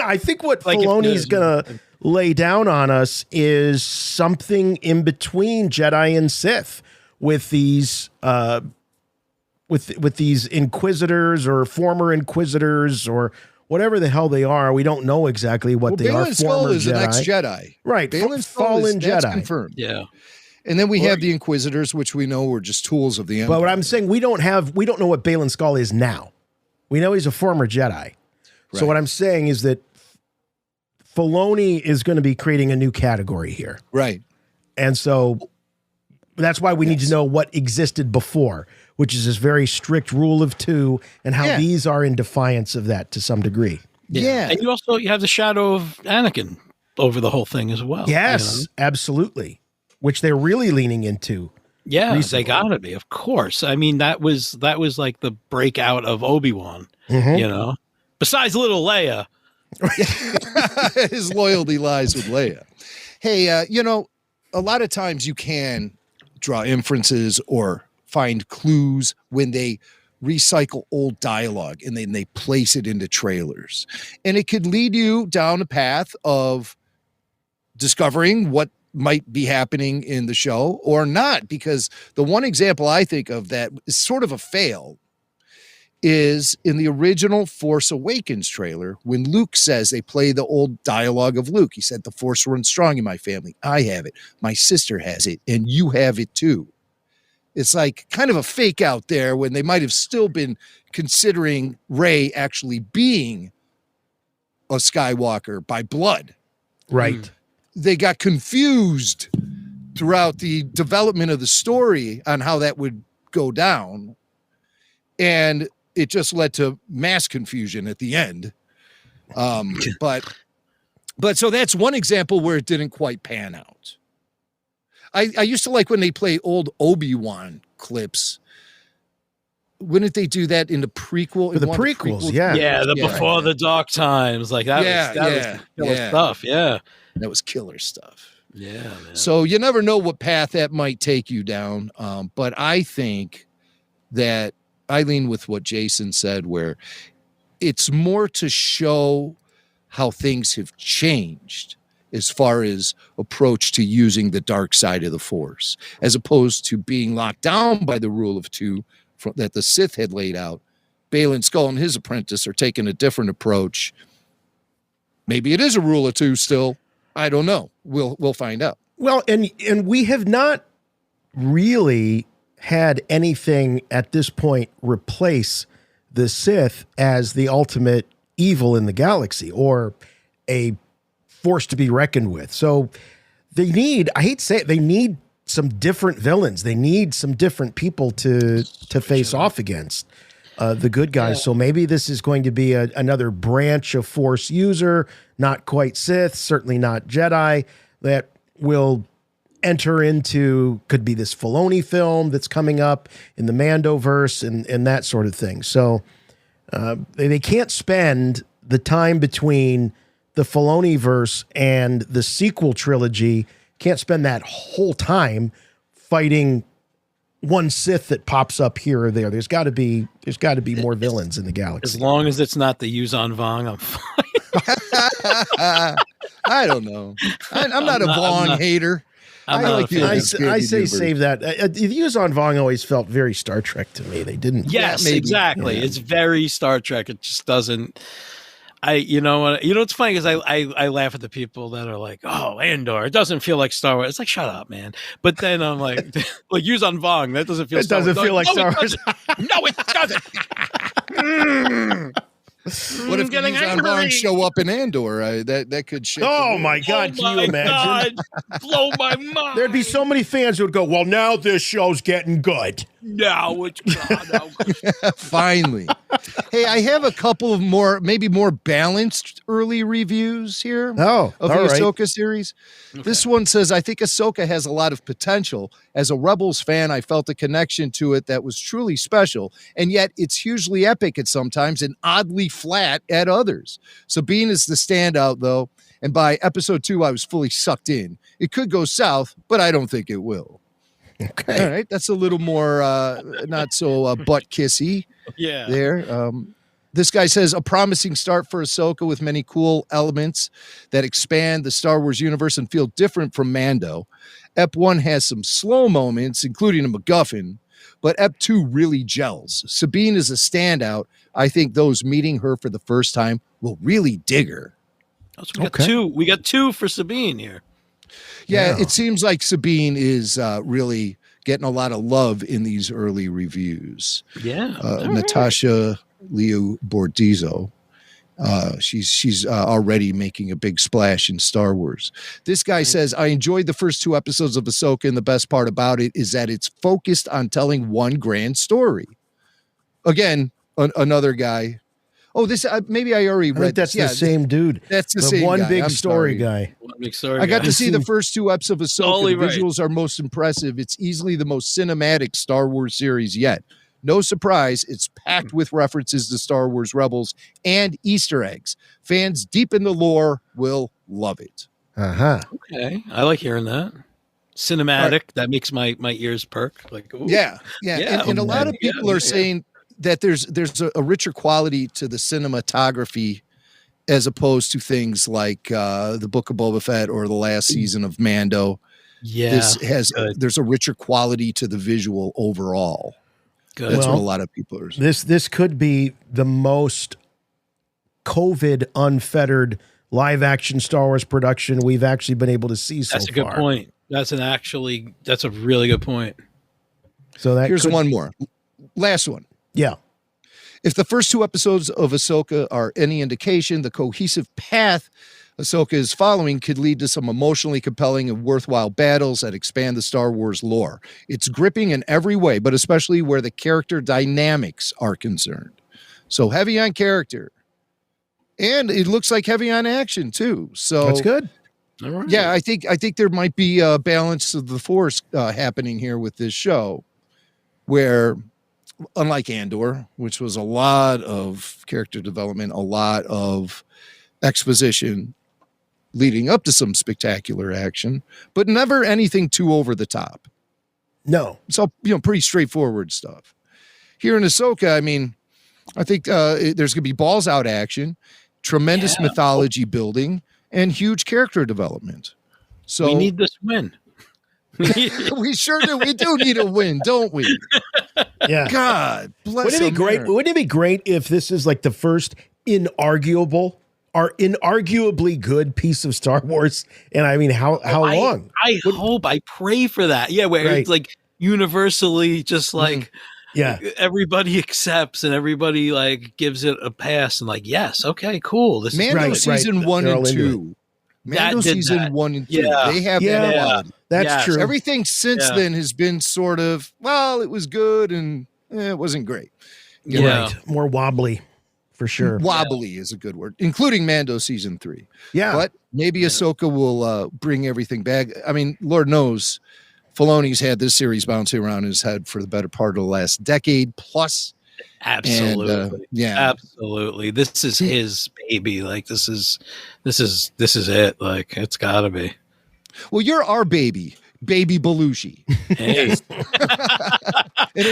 I think what Filoni's gonna lay down on us is something in between Jedi and Sith with these with these inquisitors or former inquisitors or whatever the hell they are. We don't know exactly what they are. Baylan Skoll Former is Jedi. an ex-Jedi. Right. Baylan Skoll Fallen that's Jedi. confirmed. Yeah. And then we have the Inquisitors, which we know were just tools of the Empire. But what I'm saying, we don't know what Baylan Skoll is now. We know he's a former Jedi. Right. So what I'm saying is that Filoni is going to be creating a new category here. Right. And so that's why we need to know what existed before, which is this very strict rule of 2 and how these are in defiance of that to some degree. Yeah. And you have the shadow of Anakin over the whole thing as well. Yes, absolutely. Which they're really leaning into. Yeah, recently. they gotta be, of course. I mean, that was like the breakout of Obi-Wan, besides little Leia. His loyalty lies with Leia. Hey, a lot of times you can draw inferences or find clues when they recycle old dialogue and then they place it into trailers. And it could lead you down a path of discovering what might be happening in the show or not, because the one example I think of that is sort of a fail is in the original Force Awakens trailer when Luke says they play the old dialogue of Luke. He said, "The Force runs strong in my family. I have it. My sister has it. And you have it too." It's like kind of a fake out there when they might have still been considering Rey actually being a Skywalker by blood. Right. They got confused throughout the development of the story on how that would go down. And it just led to mass confusion at the end. But so that's one example where it didn't quite pan out. I used to like when they play old Obi-Wan clips. Wouldn't they do that in the prequel? For the prequels, yeah. Yeah, before the dark times. Like that was killer stuff. Yeah. That was killer stuff. Yeah, man. So you never know what path that might take you down. But I think that I lean with what Jason said, where it's more to show how things have changed as far as approach to using the dark side of the Force, as opposed to being locked down by the rule of 2 that the Sith had laid out. Baylan Skoll and his apprentice are taking a different approach. Maybe it is a rule of 2 still. I don't know. We'll find out. Well, and we have not really had anything at this point replace the Sith as the ultimate evil in the galaxy or a force to be reckoned with. So they need, I hate to say it, they need some different villains. They need some different people to face off against the good guys. Yeah. So maybe this is going to be another branch of Force user, not quite Sith, certainly not Jedi, that will enter into, could be this Filoni film that's coming up in the Mandoverse and that sort of thing. So they can't spend the time between the Filoni-verse and the sequel trilogy, can't spend that whole time fighting one Sith that pops up here or there. There's got to be more villains in the galaxy. As long as it's not the Yuzan Vong, I'm fine. I don't know. I'm not a Vong hater. I say save that. Yuzan Vong always felt very Star Trek to me. They didn't. Yes, exactly. Yeah. It's very Star Trek. It just doesn't. You know what's funny is I laugh at the people that are like, "Oh, Andor, it doesn't feel like Star Wars." It's like, shut up, man. But then I'm like, Yuzan Vong, that doesn't feel. It doesn't feel like Star Wars. No, it doesn't. What if Yuzan Vong show up in Andor? That could shake. Oh my God! Can you imagine? God, blow my mind. There'd be so many fans who would go, "Well, now this show's getting good." Now it's finally. Hey, I have a couple of maybe more balanced early reviews here of the Ahsoka series. Okay. This one says, I think Ahsoka has a lot of potential. As a Rebels fan, I felt a connection to it that was truly special, and yet it's hugely epic at sometimes and oddly flat at others. Sabine is the standout, though, and by episode 2, I was fully sucked in. It could go south, but I don't think it will. Okay. All right. That's a little more not so butt kissy. Yeah. There. This guy says a promising start for Ahsoka with many cool elements that expand the Star Wars universe and feel different from Mando. Ep 1 has some slow moments, including a MacGuffin, but Ep 2 really gels. Sabine is a standout. I think those meeting her for the first time will really dig her. So we got two. We got two for Sabine here. Yeah, it seems like Sabine is really getting a lot of love in these early reviews. Yeah. Natasha Leo Bordizzo. She's already making a big splash in Star Wars. This guy says, I enjoyed the first 2 episodes of Ahsoka, and the best part about it is that it's focused on telling one grand story. Again, another guy. Oh, this maybe I already read. That's the same dude. That's the same one guy. big I'm story sorry. guy. One big story I got guy. to see the first 2 episodes of Ahsoka. Totally The right. visuals are most impressive. It's easily the most cinematic Star Wars series yet. No surprise, it's packed with references to Star Wars Rebels and Easter eggs. Fans deep in the lore will love it. Okay, I like hearing that. Cinematic. Right. That makes my ears perk. Like, ooh. Yeah. And a lot of people are saying that there's a richer quality to the cinematography as opposed to things like the Book of Boba Fett or the last season of Mando. Yeah, there's a richer quality to the visual overall. Good. That's what a lot of people are saying. This could be the most COVID unfettered live action Star Wars production we've actually been able to see so far. That's a good point. That's a really good point. So here's one more. Last one. Yeah. If the first 2 episodes of Ahsoka are any indication, the cohesive path Ahsoka is following could lead to some emotionally compelling and worthwhile battles that expand the Star Wars lore. It's gripping in every way, but especially where the character dynamics are concerned. So heavy on character. And it looks like heavy on action too. So that's good. All right. Yeah, I think there might be a balance of the Force happening here with this show, where unlike Andor, which was a lot of character development, a lot of exposition leading up to some spectacular action, but never anything too over the top. No. It's all, pretty straightforward stuff. Here in Ahsoka, I mean, I think there's going to be balls out action, tremendous mythology building, and huge character development. So we need this win. We sure do. We do need a win, don't we? Yeah. God bless. Wouldn't it be great? Wouldn't it be great if this is like the first inarguably good piece of Star Wars? And I mean, how long? I hope, I pray for that. Yeah, where it's like universally just like everybody accepts and everybody like gives it a pass and like, yes, okay, cool. This Mando is season 1 and 2. Mando season 1 and 2. Yeah. They have that quality. That's true. Everything since then has been sort of, well, it was good and it wasn't great. Right. More wobbly. For sure. Wobbly is a good word, including Mando season 3. Yeah. But maybe Ahsoka will bring everything back. I mean, Lord knows Filoni's had this series bouncing around his head for the better part of the last decade plus. Absolutely. And, absolutely. This is his baby. Like this is it. Like it's gotta be. Well, you're our baby. Baby Belushi. Hey.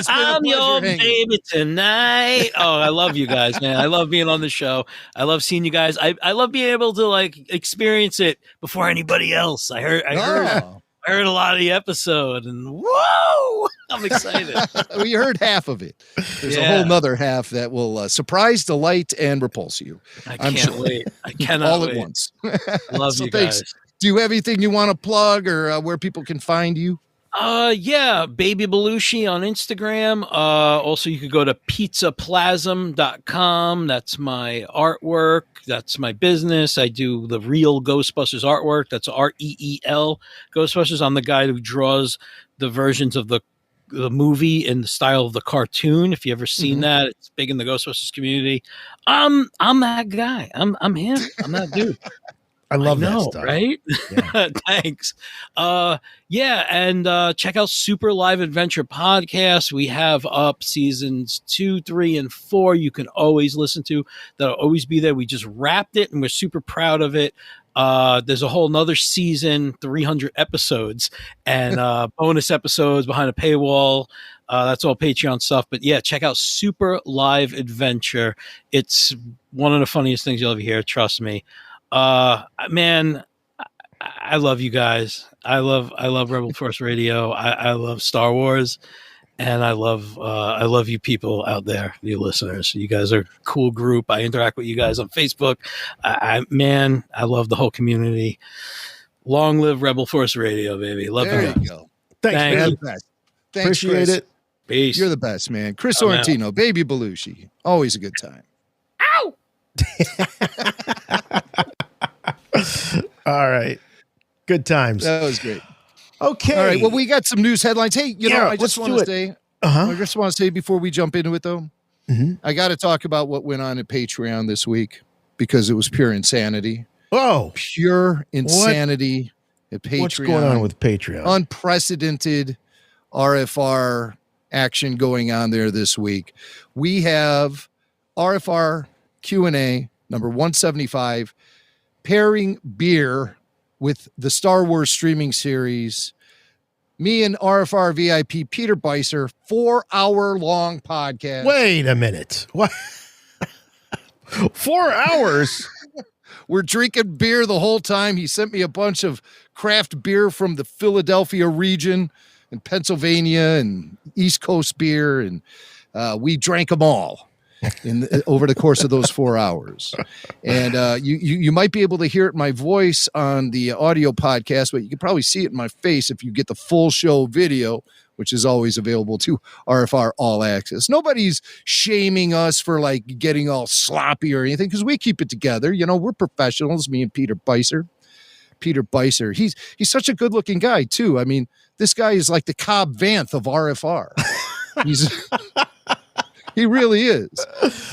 I'm your baby tonight. Oh, I love you guys, man. I love being on the show. I love seeing you guys. I love being able to like experience it before anybody else. I heard a lot of the episode and whoa, I'm excited. We heard half of it. There's a whole nother half that will surprise, delight, and repulse you. I can't wait. I cannot all wait. At once. Love you guys. Thanks. Do you have anything you want to plug or where people can find you? Yeah, Baby Belushi on Instagram. Also, you could go to pizzaplasm.com. That's my artwork. That's my business. I do the real Ghostbusters artwork. That's REEL Ghostbusters. I'm the guy who draws the versions of the movie in the style of the cartoon. If you ever seen that, it's big in the Ghostbusters community. I'm that guy. I'm him. I'm that dude. I love that stuff. Right? Yeah. Thanks. And check out Super Live Adventure Podcast. We have up seasons 2, 3, and 4. You can always listen to. That'll always be there. We just wrapped it, and we're super proud of it. There's a whole nother season, 300 episodes, and bonus episodes behind a paywall. That's all Patreon stuff. But yeah, check out Super Live Adventure. It's one of the funniest things you'll ever hear. Trust me. Man, I love you guys. I love Rebel Force Radio. I love Star Wars, And I love you people out there, you listeners. You guys are a cool group. I interact with you guys on Facebook. I love the whole community. Long live Rebel Force Radio, baby. Love there you guys. go. Thanks, Thank man. you. Thanks, Appreciate Chris. it. Peace. You're the best, man. Chris I'm out. Sorrentino, Baby Belushi. Always a good time. All right. Good times. That was great. Okay. All right. Well, we got some news headlines. Hey, I just want to say, I just want to say before we jump into it, though, I got to talk about what went on at Patreon this week because it was pure insanity. Oh, pure insanity at Patreon. What's going on with Patreon? Unprecedented RFR action going on there this week. We have RFR Q&A number 175, pairing beer with the Star Wars streaming series. Me and RFR VIP Peter Beiser, 4-hour long podcast. Wait a minute. What? 4 hours? We're drinking beer the whole time. He sent me a bunch of craft beer from the Philadelphia region and Pennsylvania and East Coast beer, and we drank them all over the course of those 4 hours. And you might be able to hear it in my voice on the audio podcast, but you can probably see it in my face if you get the full show video, which is always available to RFR All Access. Nobody's shaming us for like getting all sloppy or anything because we keep it together. We're professionals, me and Peter Beiser. Peter Beiser, he's such a good-looking guy, too. I mean, this guy is like the Cobb Vanth of RFR. He really is.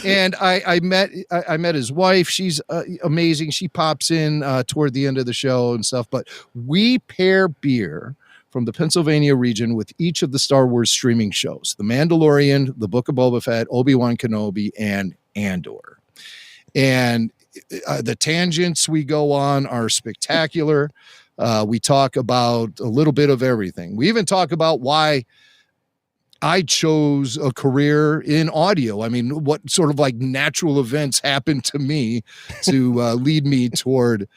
And I met his wife. She's amazing. She pops in toward the end of the show and stuff. But we pair beer from the Pennsylvania region with each of the Star Wars streaming shows: The Mandalorian, The Book of Boba Fett, Obi-Wan Kenobi, and Andor. And the tangents we go on are spectacular. We talk about a little bit of everything. We even talk about why I chose a career in audio. I mean, what sort of like natural events happened to me to lead me toward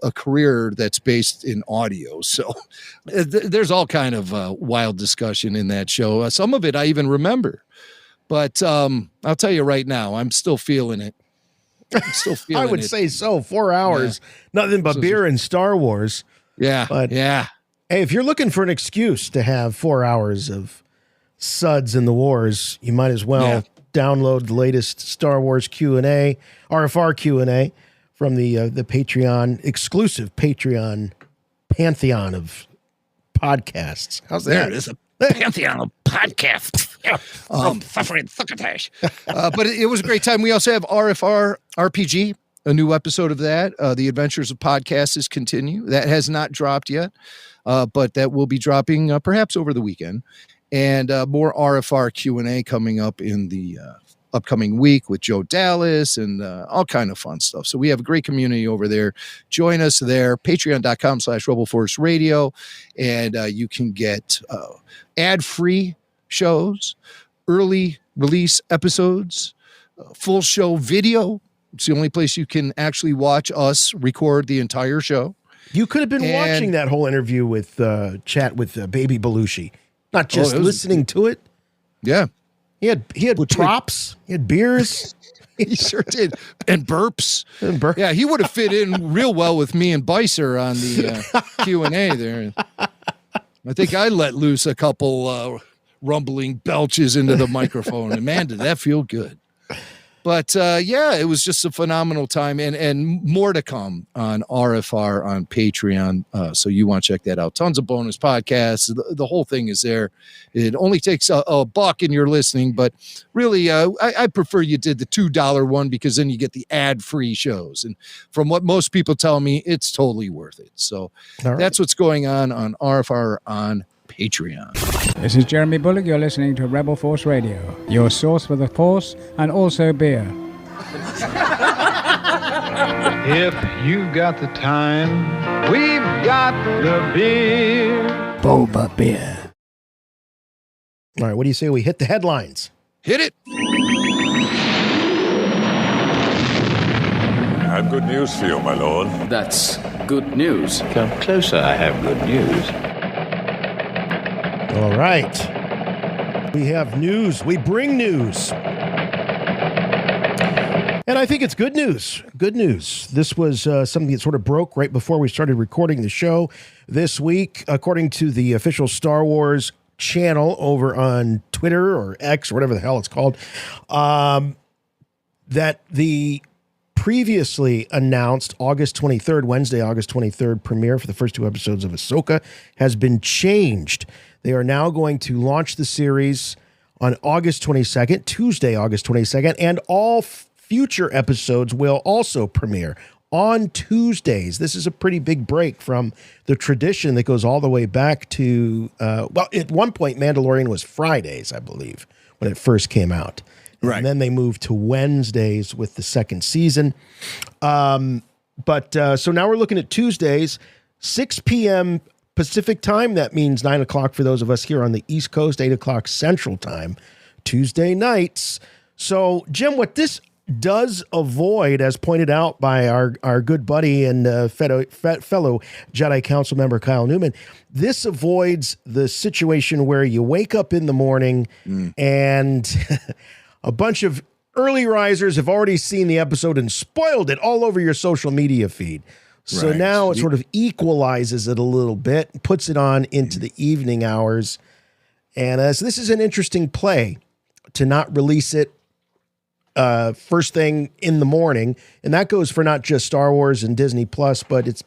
a career that's based in audio. So there's all kind of wild discussion in that show. Some of it I even remember, but I'll tell you right now, I'm still feeling it. I'm still feeling I would it. say so. 4 hours, nothing but beer and Star Wars. Yeah. But yeah. Hey, if you're looking for an excuse to have 4 hours of suds in the wars, you might as well download the latest Star Wars Q&A, RFR Q&A from the Patreon, exclusive Patreon pantheon of podcasts. How's that? There it is, a pantheon of podcasts. But it was a great time. We also have RFR RPG, a new episode of that. The Adventures of Podcasts continue. That has not dropped yet, but that will be dropping perhaps over the weekend. And more RFR Q&A coming up in the upcoming week with Joe Dallas and all kind of fun stuff. So we have a great community over there. Join us there, patreon.com/Rebel Radio. And you can get ad-free shows, early release episodes, full show video. It's the only place you can actually watch us record the entire show. You could have been watching that whole interview with chat with Baby Belushi. Not just listening to it. Yeah. He had props. He had beers. He sure did. And burps. Yeah, he would have fit in real well with me and Beiser on the Q&A there. I think I let loose a couple rumbling belches into the microphone. And man, did that feel good. But it was just a phenomenal time, and more to come on RFR on Patreon. So you want to check that out. Tons of bonus podcasts. The whole thing is there. It only takes a buck and you're listening, but really, I prefer you did the $2 one because then you get the ad-free shows. And from what most people tell me, it's totally worth it. So that's what's going on RFR on Patreon. This is Jeremy Bullock. You're listening to Rebel Force Radio, your source for the Force and also beer. If you've got the time, we've got the beer. Boba beer. All right, what do you say we hit the headlines? Hit it. I have good news for you, my lord. That's good news. Come closer, I have good news. All right. We have news. We bring news. And I think it's good news. Good news. This was something that sort of broke right before we started recording the show this week. According to the official Star Wars channel over on Twitter or X or whatever the hell it's called, that the previously announced August 23rd, Wednesday, August 23rd premiere for the first 2 episodes of Ahsoka has been changed. They are now going to launch the series on August 22nd, Tuesday, August 22nd, and all future episodes will also premiere on Tuesdays. This is a pretty big break from the tradition that goes all the way back to, well, at one point, Mandalorian was Fridays, I believe, when it first came out. Right. And then they moved to Wednesdays with the second season. So now we're looking at Tuesdays, 6 p.m. Pacific time. That means 9 o'clock for those of us here on the East Coast, 8 o'clock Central time, Tuesday nights. So, Jim, what this does avoid, as pointed out by our good buddy and fellow Jedi Council member Kyle Newman, this avoids the situation where you wake up in the morning and a bunch of early risers have already seen the episode and spoiled it all over your social media feed. So now it sort of equalizes it a little bit, puts it on into the evening hours. And so this is an interesting play to not release it first thing in the morning. And that goes for not just Star Wars and Disney Plus, but it's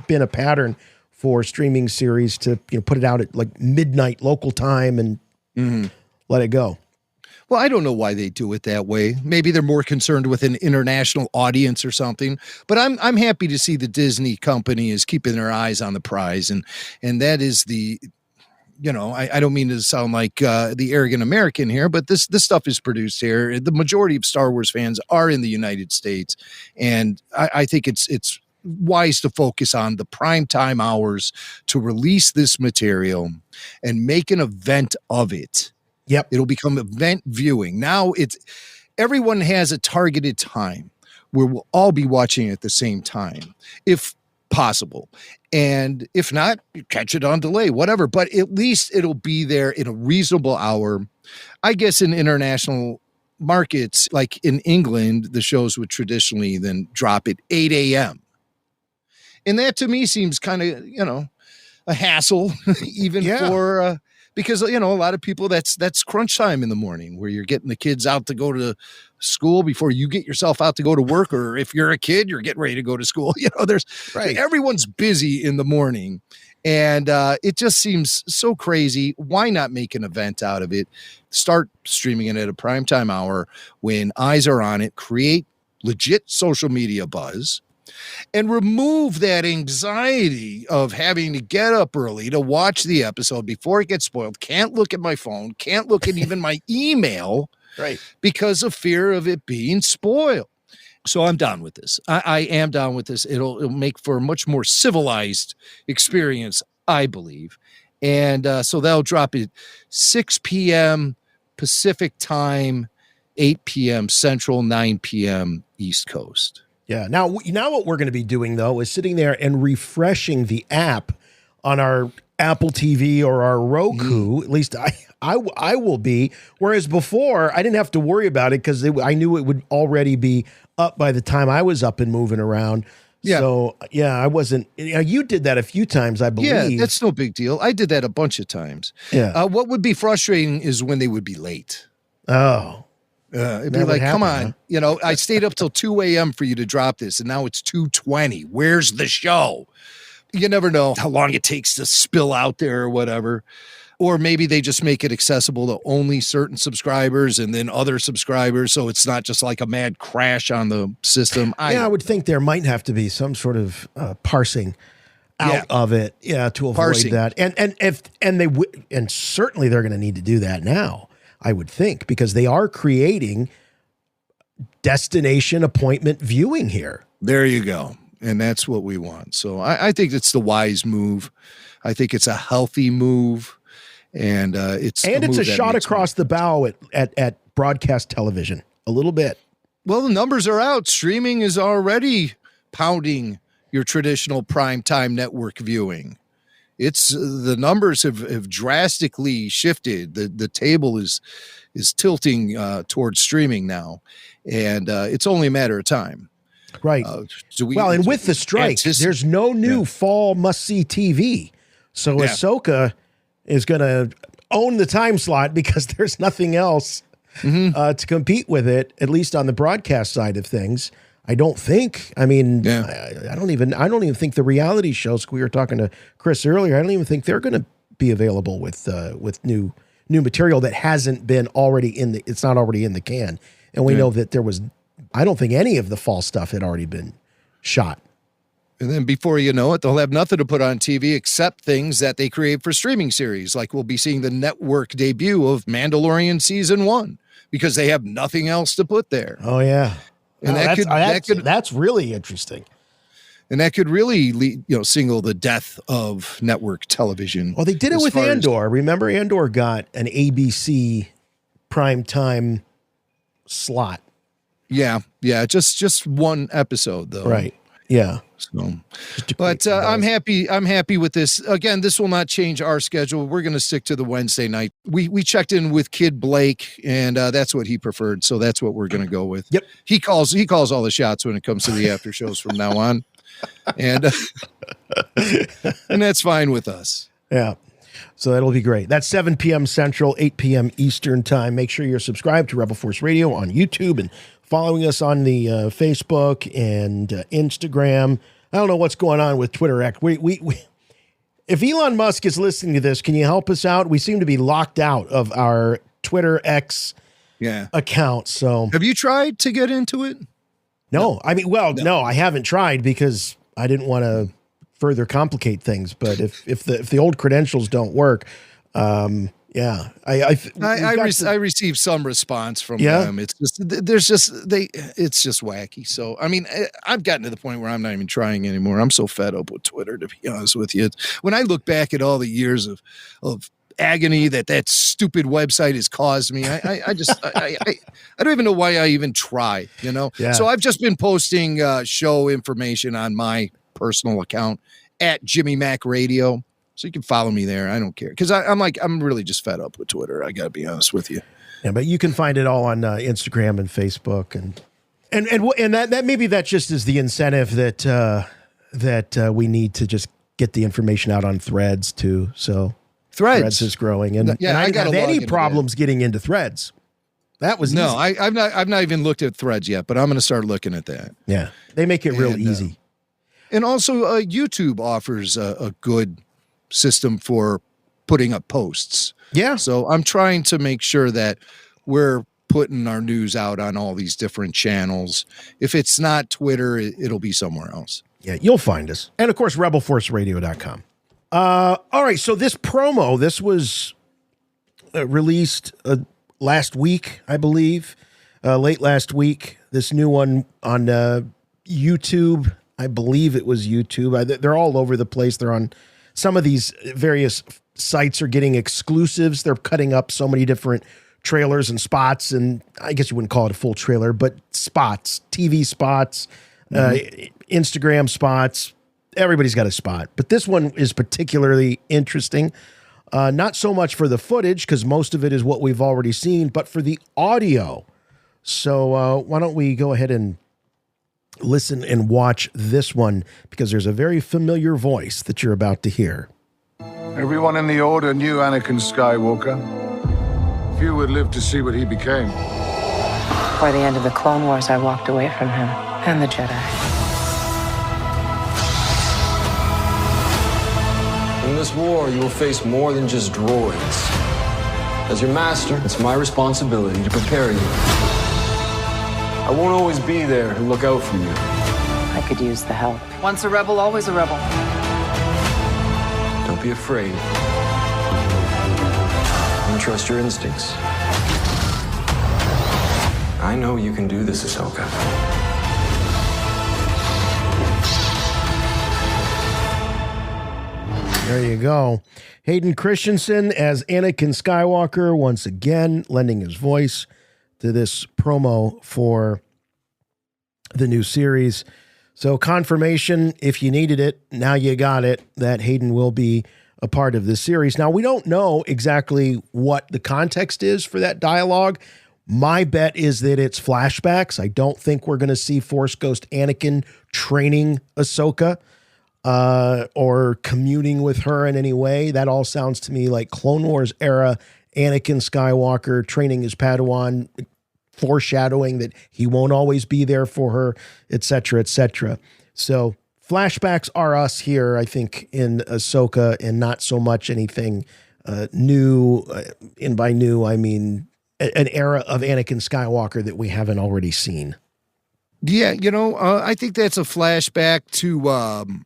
been a pattern for streaming series to put it out at like midnight local time and let it go. Well, I don't know why they do it that way. Maybe they're more concerned with an international audience or something. But I'm happy to see the Disney company is keeping their eyes on the prize, and that is the. I don't mean to sound like the arrogant American here, but this stuff is produced here. The majority of Star Wars fans are in the United States, and I think it's wise to focus on the primetime hours to release this material and make an event of it. Yep, it'll become event viewing. Now everyone has a targeted time where we'll all be watching at the same time, if possible. And if not, you catch it on delay, whatever. But at least it'll be there in a reasonable hour. I guess in international markets, like in England, the shows would traditionally then drop at 8 a.m. And that to me seems kind of, a hassle, even for because, a lot of people, that's crunch time in the morning where you're getting the kids out to go to school before you get yourself out to go to work. Or if you're a kid, you're getting ready to go to school. Everyone's busy in the morning. And it just seems so crazy. Why not make an event out of it? Start streaming it at a primetime hour when eyes are on it. Create legit social media buzz. And remove that anxiety of having to get up early to watch the episode before it gets spoiled. Can't look at my phone. Can't look at even my email. Right. Because of fear of it being spoiled. So I'm down with this. I am down with this. It'll make for a much more civilized experience, I believe. And so that'll drop at 6 p.m. Pacific time, 8 p.m. Central, 9 p.m. East Coast. Yeah. Now what we're going to be doing, though, is sitting there and refreshing the app on our Apple TV or our Roku. At least I will be. Whereas before, I didn't have to worry about it because I knew it would already be up by the time I was up and moving around. Yeah. So, I wasn't. You did that a few times, I believe. Yeah, that's no big deal. I did that a bunch of times. Yeah. What would be frustrating is when they would be late. Oh. It'd be like, come on, I stayed up till 2 a.m. for you to drop this, and now it's 2:20. Where's the show? You never know how long it takes to spill out there or whatever. Or maybe they just make it accessible to only certain subscribers and then other subscribers, so it's not just like a mad crash on the system. I would think there might have to be some sort of parsing out of it, to avoid that. And certainly they're going to need to do that now, I would think, because they are creating destination appointment viewing here. There you go. And that's what we want. So I think it's the wise move. I think it's a healthy move. And it's a shot across the bow at broadcast television a little bit. Well, the numbers are out. Streaming is already pounding your traditional primetime network viewing. it's the numbers have drastically shifted. The table is tilting towards streaming now, and it's only a matter of time. Right. And with the strike, there's no new fall must-see TV. So Ahsoka is going to own the time slot because there's nothing else to compete with it, at least on the broadcast side of things. I don't think. I mean, I don't even think the reality shows. We were talking to Chris earlier. I don't even think they're going to be available with new material that hasn't been already it's not already in the can. And we know that I don't think any of the fall stuff had already been shot. And then before you know it, they'll have nothing to put on TV except things that they create for streaming series. Like we'll be seeing the network debut of Mandalorian Season 1 because they have nothing else to put there. Oh, yeah. And that's really interesting. And that could really signal the death of network television. Well, they did it with Andor. Remember, Andor got an ABC primetime slot. Yeah. Just one episode, though. Right. Yeah. So, but I'm happy with this. Again, this will not change our schedule. We're going to stick to the Wednesday night. We checked in with Kid Blake, and that's what he preferred. So that's what we're going to go with. Yep. He calls all the shots when it comes to the after shows from now on, and and that's fine with us. Yeah. So that'll be great. That's 7 p.m. Central, 8 p.m. Eastern time. Make sure you're subscribed to Rebel Force Radio on YouTube and following us on the Facebook and Instagram. I don't know what's going on with Twitter. If Elon Musk is listening to this, can you help us out? We seem to be locked out of our Twitter X account. So, have you tried to get into it? No. I mean, no, I haven't tried because I didn't want to further complicate things. But if the old credentials don't work, I received some response from them. It's just it's just wacky. So I mean, I've gotten to the point where I'm not even trying anymore. I'm so fed up with Twitter, to be honest with you. When I look back at all the years of agony that stupid website has caused me, I don't even know why I even try. So I've just been posting show information on my personal account at Jimmy Mac Radio. So you can follow me there. I don't care. Because I'm really just fed up with Twitter. I got to be honest with you. Yeah, but you can find it all on Instagram and Facebook. And that maybe that just is the incentive that we need to just get the information out on Threads too. So Threads is growing. And I don't have any problems getting into Threads. That was easy. I've not even looked at Threads yet, but I'm going to start looking at that. Yeah, they make it real easy. And also YouTube offers a good system for putting up posts. Yeah. So I'm trying to make sure that we're putting our news out on all these different channels. If it's not Twitter, it'll be somewhere else. Yeah, you'll find us. And of course, rebelforceradio.com. All right. So this promo, this was released last week, I believe, late last week. This new one on YouTube. I believe it was YouTube. They're all over the place. They're on some of these various sites are getting exclusives. They're cutting up so many different trailers and spots. And I guess you wouldn't call it a full trailer, but spots, TV spots, Instagram spots. Everybody's got a spot. But this one is particularly interesting. Not so much for the footage, because most of it is what we've already seen, but for the audio. So why don't we go ahead and listen and watch this one, because there's a very familiar voice that you're about to hear. Everyone in the Order knew Anakin Skywalker. Few would live to see what he became. By the end of the Clone Wars, I walked away from him and the Jedi. In this war, you will face more than just droids. As your master, it's my responsibility to prepare you. I won't always be there to look out for you. I could use the help. Once a rebel, always a rebel. Don't be afraid. And trust your instincts. I know you can do this, Ahsoka. There you go. Hayden Christensen as Anakin Skywalker, once again lending his voice to this promo for the new series. So confirmation, if you needed it, now you got it, that Hayden will be a part of this series. Now, we don't know exactly what the context is for that dialogue. My bet is that it's flashbacks. I don't think we're going to see Force Ghost Anakin training Ahsoka or communing with her in any way. That all sounds to me like Clone Wars era Anakin Skywalker training his Padawan, foreshadowing that he won't always be there for her, et cetera, et cetera. So flashbacks are us here, I think, in Ahsoka, and not so much anything new. And by new, I mean an era of Anakin Skywalker that we haven't already seen. Yeah, I think that's a flashback to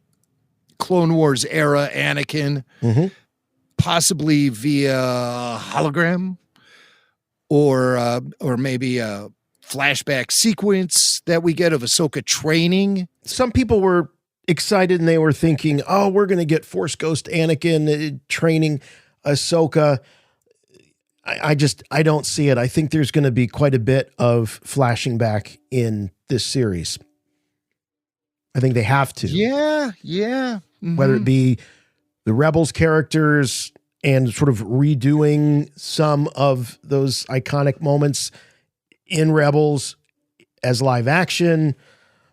Clone Wars era Anakin, possibly via hologram, or maybe a flashback sequence that we get of Ahsoka training. Some people were excited and they were thinking, oh, we're going to get Force Ghost Anakin training Ahsoka. I don't see it. I think there's going to be quite a bit of flashing back in this series. I think they have to. Yeah. Mm-hmm. Whether it be the Rebels characters and sort of redoing some of those iconic moments in Rebels as live action,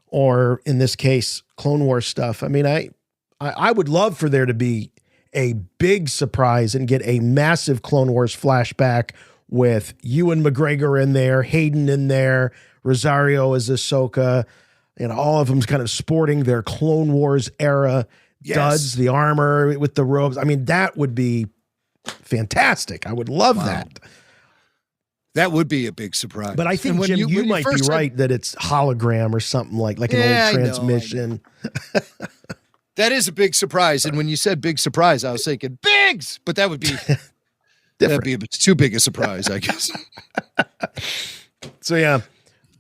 or in this case, Clone Wars stuff. I mean, I would love for there to be a big surprise and get a massive Clone Wars flashback with Ewan McGregor in there, Hayden in there, Rosario as Ahsoka, and all of them's kind of sporting their Clone Wars era duds, the armor with the robes. I mean, that would be fantastic. I would love that. That would be a big surprise. But I think, Jim, you might be right that it's hologram or something like an old transmission. I know. That is a big surprise. And when you said big surprise, I was thinking Biggs, but that would be that'd be too big a surprise, I guess. So yeah,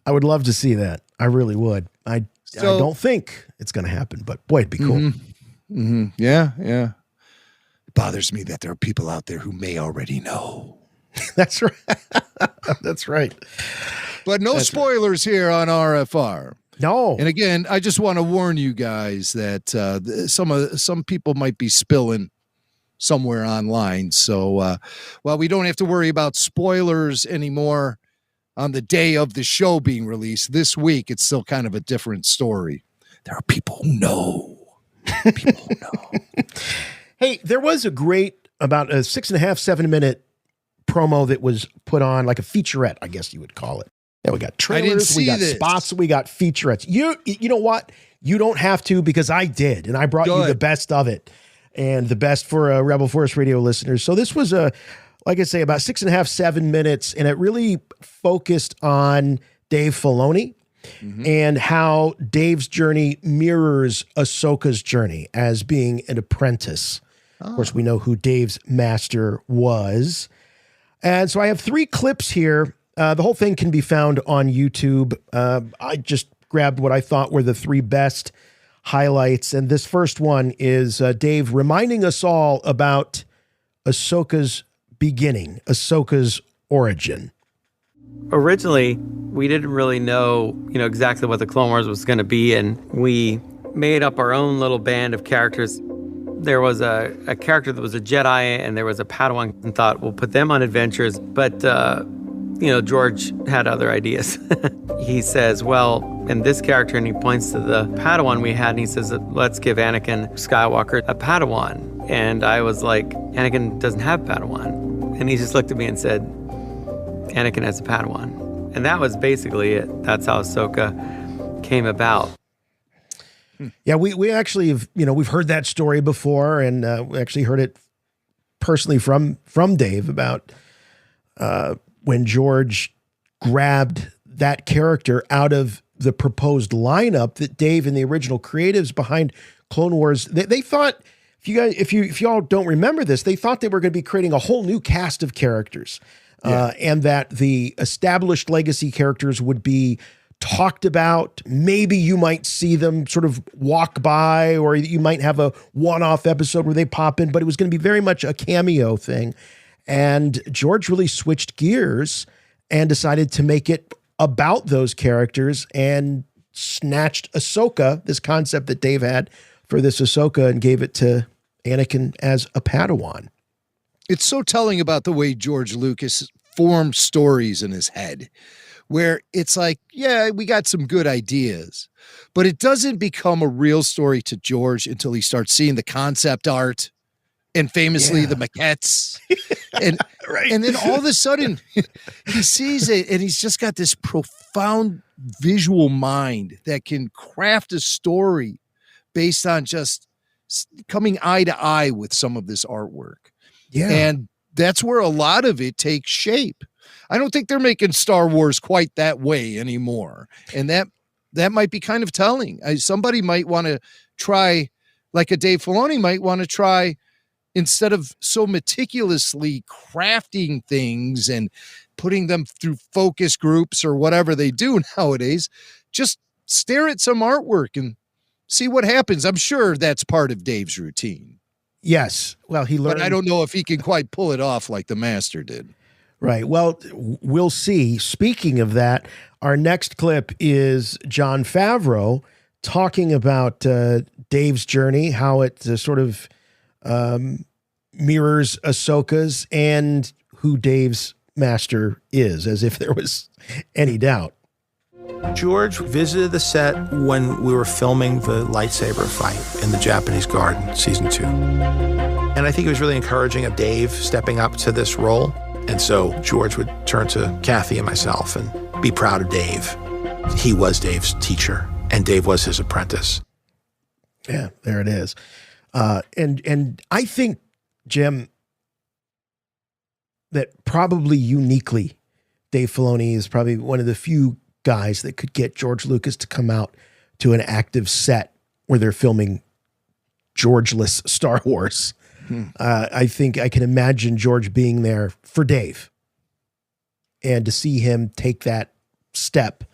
I would love to see that. I really would. I don't think it's going to happen, but boy, it'd be cool. Mm-hmm. Yeah. It bothers me that there are people out there who may already know. That's right. That's right. But no spoilers here on RFR. No. And again, I just want to warn you guys that some people might be spilling somewhere online. So while we don't have to worry about spoilers anymore on the day of the show being released this week, it's still kind of a different story. There are people who know. Hey, there was a great, about a 6.5, 7 minute promo that was put on, like a featurette, I guess you would call it. Yeah, we got trailers, we got spots, we got featurettes. You know what? You don't have to, because I did, and I brought you the best of it, and the best for Rebel Force Radio listeners. So this was like I say, about 6.5, 7 minutes, and it really focused on Dave Filoni and how Dave's journey mirrors Ahsoka's journey as being an apprentice. Of course, we know who Dave's master was. And so I have 3 clips here. The whole thing can be found on YouTube. I just grabbed what I thought were the 3 best highlights. And this first one is Dave reminding us all about Ahsoka's beginning, Ahsoka's origin. Originally, we didn't really know, exactly what the Clone Wars was going to be, and we made up our own little band of characters. There was a character that was a Jedi, and there was a Padawan, and thought, we'll put them on adventures. But, George had other ideas. He says, well, in this character, and he points to the Padawan we had, and he says, let's give Anakin Skywalker a Padawan. And I was like, Anakin doesn't have Padawan. And he just looked at me and said, Anakin has a Padawan. And that was basically it. That's how Ahsoka came about. Yeah, we actually have, we've heard that story before, and we actually heard it personally from Dave about when George grabbed that character out of the proposed lineup that Dave and the original creatives behind Clone Wars, they thought, if y'all don't remember this, they thought they were going to be creating a whole new cast of characters, and that the established legacy characters would be talked about. Maybe you might see them sort of walk by, or you might have a one-off episode where they pop in, but it was going to be very much a cameo thing. And George really switched gears and decided to make it about those characters, and snatched Ahsoka, this concept that Dave had for this Ahsoka, and gave it to Anakin as a Padawan. It's so telling about the way George Lucas formed stories in his head, where it's like, yeah, we got some good ideas, but it doesn't become a real story to George until he starts seeing the concept art and famously the maquettes. And, and then all of a sudden he sees it and he's just got this profound visual mind that can craft a story based on just coming eye to eye with some of this artwork. Yeah. And that's where a lot of it takes shape. I don't think they're making Star Wars quite that way anymore. And that might be kind of telling. Somebody might want to try, like a Dave Filoni might want to try, instead of so meticulously crafting things and putting them through focus groups or whatever they do nowadays, just stare at some artwork and see what happens. I'm sure that's part of Dave's routine. Yes. Well, he learned. But I don't know if he can quite pull it off like the master did. Right. Well, we'll see. Speaking of that, our next clip is Jon Favreau talking about Dave's journey, how it sort of mirrors Ahsoka's and who Dave's master is, as if there was any doubt. George visited the set when we were filming the lightsaber fight in the Japanese garden, season 2. And I think it was really encouraging of Dave stepping up to this role. And so George would turn to Kathy and myself and be proud of Dave. He was Dave's teacher, and Dave was his apprentice. Yeah, there it is. And I think, Jim, that probably uniquely, Dave Filoni is probably one of the few guys that could get George Lucas to come out to an active set where they're filming George-less Star Wars. I think I can imagine George being there for Dave and to see him take that step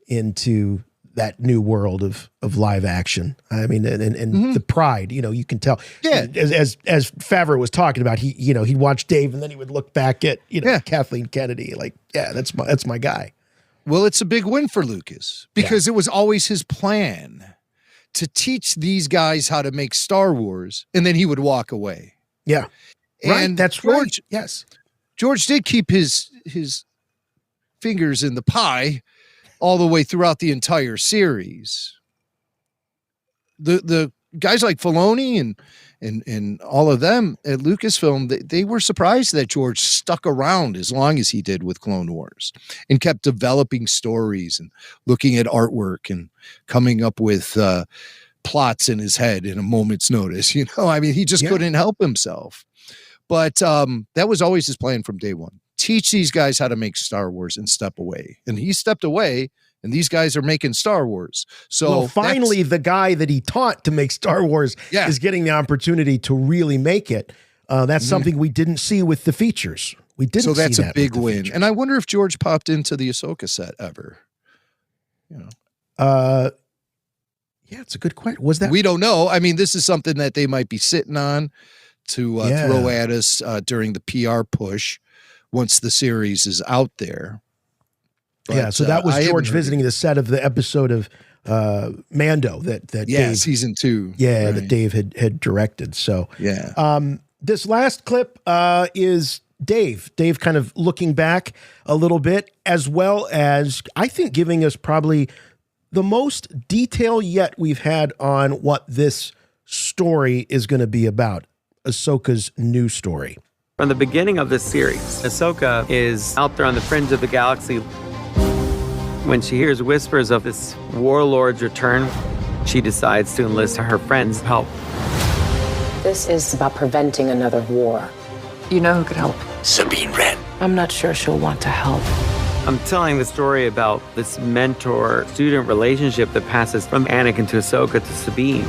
into that new world of live action. I mean, and the pride, you can tell. Yeah. As Favreau was talking about, he'd watch Dave and then he would look back at, Kathleen Kennedy, like, yeah, that's my guy. Well, it's a big win for Lucas because it was always his plan to teach these guys how to make Star Wars, and then he would walk away. Yeah. And right. That's George, right. Yes. George did keep his fingers in the pie all the way throughout the entire series. The guys like Filoni and all of them at Lucasfilm, they were surprised that George stuck around as long as he did with Clone Wars and kept developing stories and looking at artwork and coming up with plots in his head in a moment's notice. I mean, he just couldn't help himself. But that was always his plan from day one. Teach these guys how to make Star Wars and step away. And he stepped away, and these guys are making Star Wars. So finally, the guy that he taught to make Star Wars is getting the opportunity to really make it. That's something we didn't see with the features. We didn't. So that's see a that big with the win. features. And I wonder if George popped into the Ahsoka set ever. Yeah, it's a good question. Was that? We don't know. I mean, this is something that they might be sitting on to throw at us during the PR push once the series is out there. But, so that was George visiting the set of the episode of Mando that Dave, season 2. Yeah, right. that Dave had directed. So yeah. This last clip is Dave kind of looking back a little bit, as well as I think giving us probably the most detail yet we've had on what this story is going to be about. Ahsoka's new story. From the beginning of this series, Ahsoka is out there on the fringe of the galaxy. When she hears whispers of this warlord's return, she decides to enlist her friends' help. This is about preventing another war. You know who could help? Sabine Wren. I'm not sure she'll want to help. I'm telling the story about this mentor-student relationship that passes from Anakin to Ahsoka to Sabine.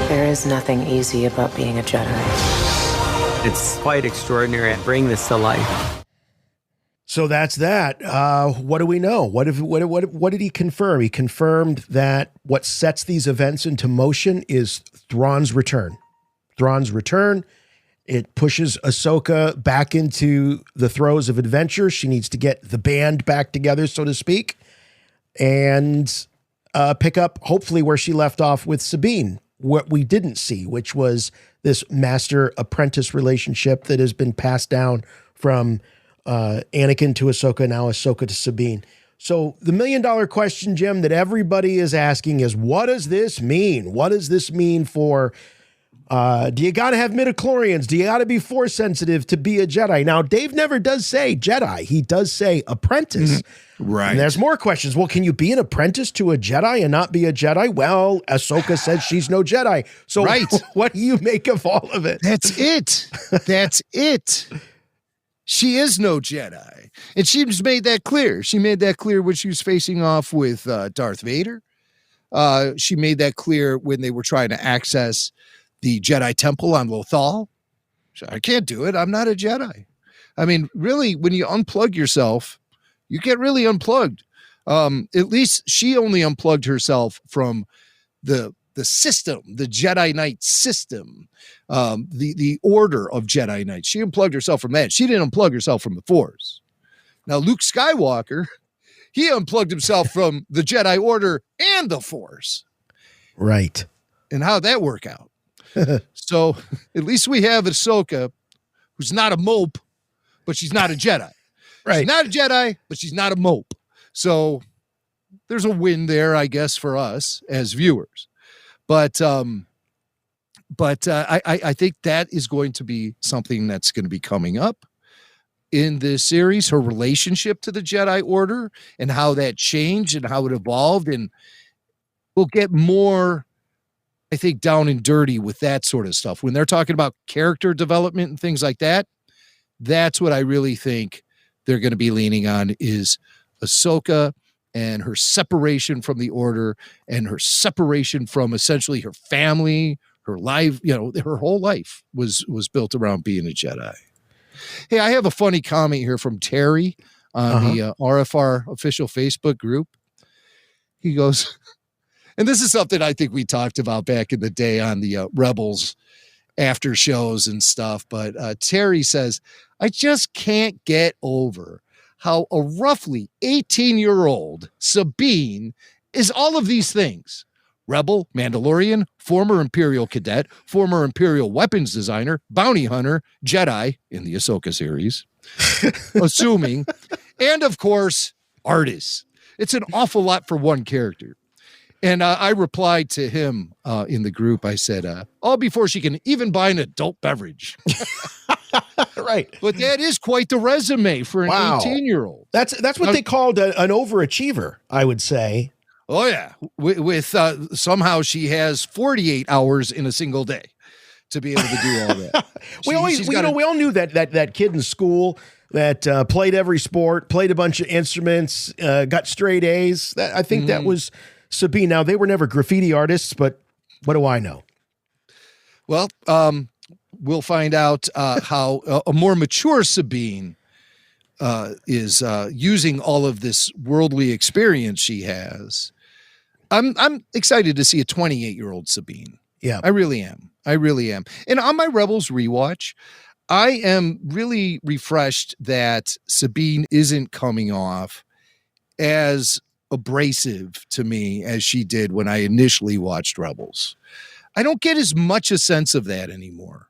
There is nothing easy about being a Jedi. It's quite extraordinary to bring this to life. So that's that. What do we know? What did he confirm? He confirmed that what sets these events into motion is Thrawn's return. Thrawn's return. It pushes Ahsoka back into the throes of adventure. She needs to get the band back together, so to speak, and pick up hopefully where she left off with Sabine, what we didn't see, which was this master-apprentice relationship that has been passed down from Anakin to Ahsoka, now Ahsoka to Sabine. So the $1 million question, Jim, that everybody is asking is, what does this mean? What does this mean for, do you got to have midichlorians? Do you got to be force sensitive to be a Jedi? Now, Dave never does say Jedi. He does say apprentice. Right. And there's more questions. Well, can you be an apprentice to a Jedi and not be a Jedi? Well, Ahsoka says she's no Jedi. So what do you make of all of it? That's it. That's it. She is no Jedi. And she's made that clear. She made that clear when she was facing off with Darth Vader. She made that clear when they were trying to access the Jedi Temple on Lothal. I can't do it. I'm not a Jedi. I mean, really, when you unplug yourself, you get really unplugged. At least she only unplugged herself from the system, the Jedi Knight system, the order of Jedi Knights. She unplugged herself from that. She didn't unplug herself from the Force. Now, Luke Skywalker, he unplugged himself from the Jedi Order and the Force. Right. And how'd that work out? So at least we have Ahsoka, who's not a mope, but she's not a Jedi. Right. She's not a Jedi, but she's not a mope. So there's a win there, I guess, for us as viewers. But I think that is going to be something that's going to be coming up in this series, her relationship to the Jedi Order and how that changed and how it evolved. And we'll get more, I think, down and dirty with that sort of stuff. When they're talking about character development and things like that, that's what I really think they're going to be leaning on, is Ahsoka and her separation from the Order and her separation from essentially her family, her life. You know, her whole life was built around being a Jedi. Hey, I have a funny comment here from Terry on the RFR official Facebook group. He goes, and this is something I think we talked about back in the day on the Rebels after shows and stuff. But Terry says, I just can't get over how a roughly 18-year-old Sabine is all of these things. Rebel, Mandalorian, former Imperial cadet, former Imperial weapons designer, bounty hunter, Jedi in the Ahsoka series, assuming, and of course, artist. It's an awful lot for one character. And I replied to him in the group. I said, all before she can even buy an adult beverage. Right. But that is quite the resume for an 18-year-old. That's what they called an overachiever, I would say. Oh, yeah. With somehow she has 48 hours in a single day to be able to do all that. we all knew that kid in school that played every sport, played a bunch of instruments, got straight A's. I think that was Sabine. Now, they were never graffiti artists, but what do I know? Well, we'll find out how a more mature Sabine is using all of this worldly experience she has. I'm excited to see a 28-year-old Sabine. Yeah, I really am. And on my Rebels rewatch, I am really refreshed that Sabine isn't coming off as abrasive to me as she did when I initially watched Rebels. I don't get as much a sense of that anymore.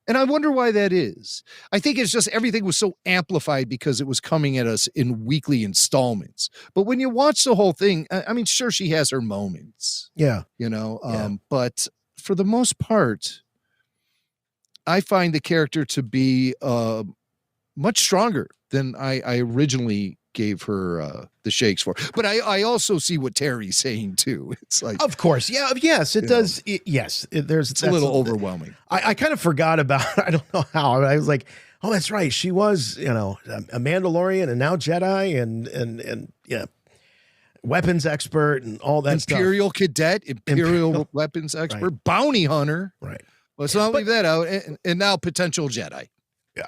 And I wonder why that is. I think it's just everything was so amplified because it was coming at us in weekly installments. But when you watch the whole thing, I mean, sure, she has her moments. Yeah. You know, but for the most part, I find the character to be much stronger than I originally gave her the shakes for. But I also see what Terry's saying too. It's like, of course, yes, it does. It's a little overwhelming. I kind of forgot about. I don't know how. I was like, oh, that's right. She was, a Mandalorian and now Jedi and weapons expert and all that Imperial cadet, Imperial weapons expert, bounty hunter. Right. Let's not leave that out. And now potential Jedi.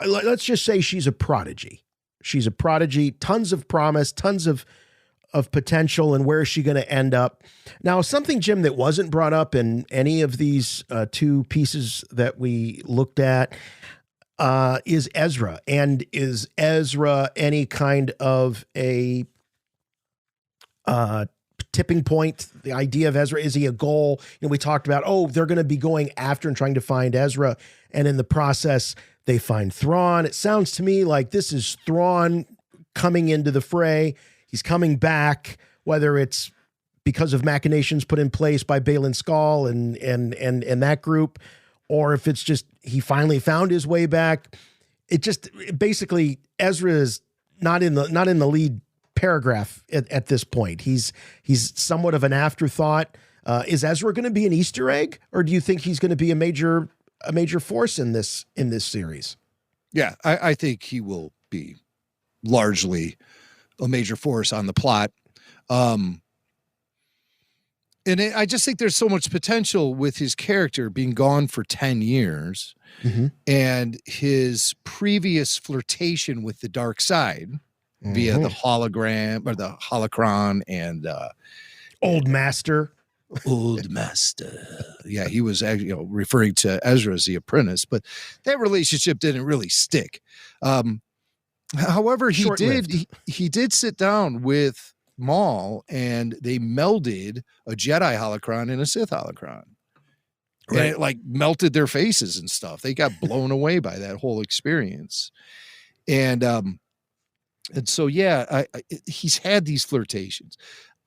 Let's just say she's a prodigy. She's a prodigy, tons of promise, tons of potential, and where is she going to end up? Now, something, Jim, that wasn't brought up in any of these two pieces that we looked at is Ezra. And is Ezra any kind of a tipping point, the idea of Ezra, is he a goal? We talked about, they're going to be going after and trying to find Ezra. And in the process, they find Thrawn. It sounds to me like this is Thrawn coming into the fray. He's coming back, whether it's because of machinations put in place by Baylan Skoll and that group, or if it's just he finally found his way back. Basically Ezra is not in the lead paragraph at this point. He's somewhat of an afterthought. Is Ezra going to be an Easter egg, or do you think he's going to be a major force in this series? Yeah, I think he will be largely a major force on the plot. I just think there's so much potential with his character being gone for 10 years and his previous flirtation with the dark side via the hologram or the holocron and Old Master. Yeah, he was actually referring to Ezra as the apprentice, but that relationship didn't really stick. However, he did sit down with Maul and they melded a Jedi holocron and a Sith holocron. Right. And it like melted their faces and stuff. They got blown away by that whole experience. And so, yeah, he's had these flirtations.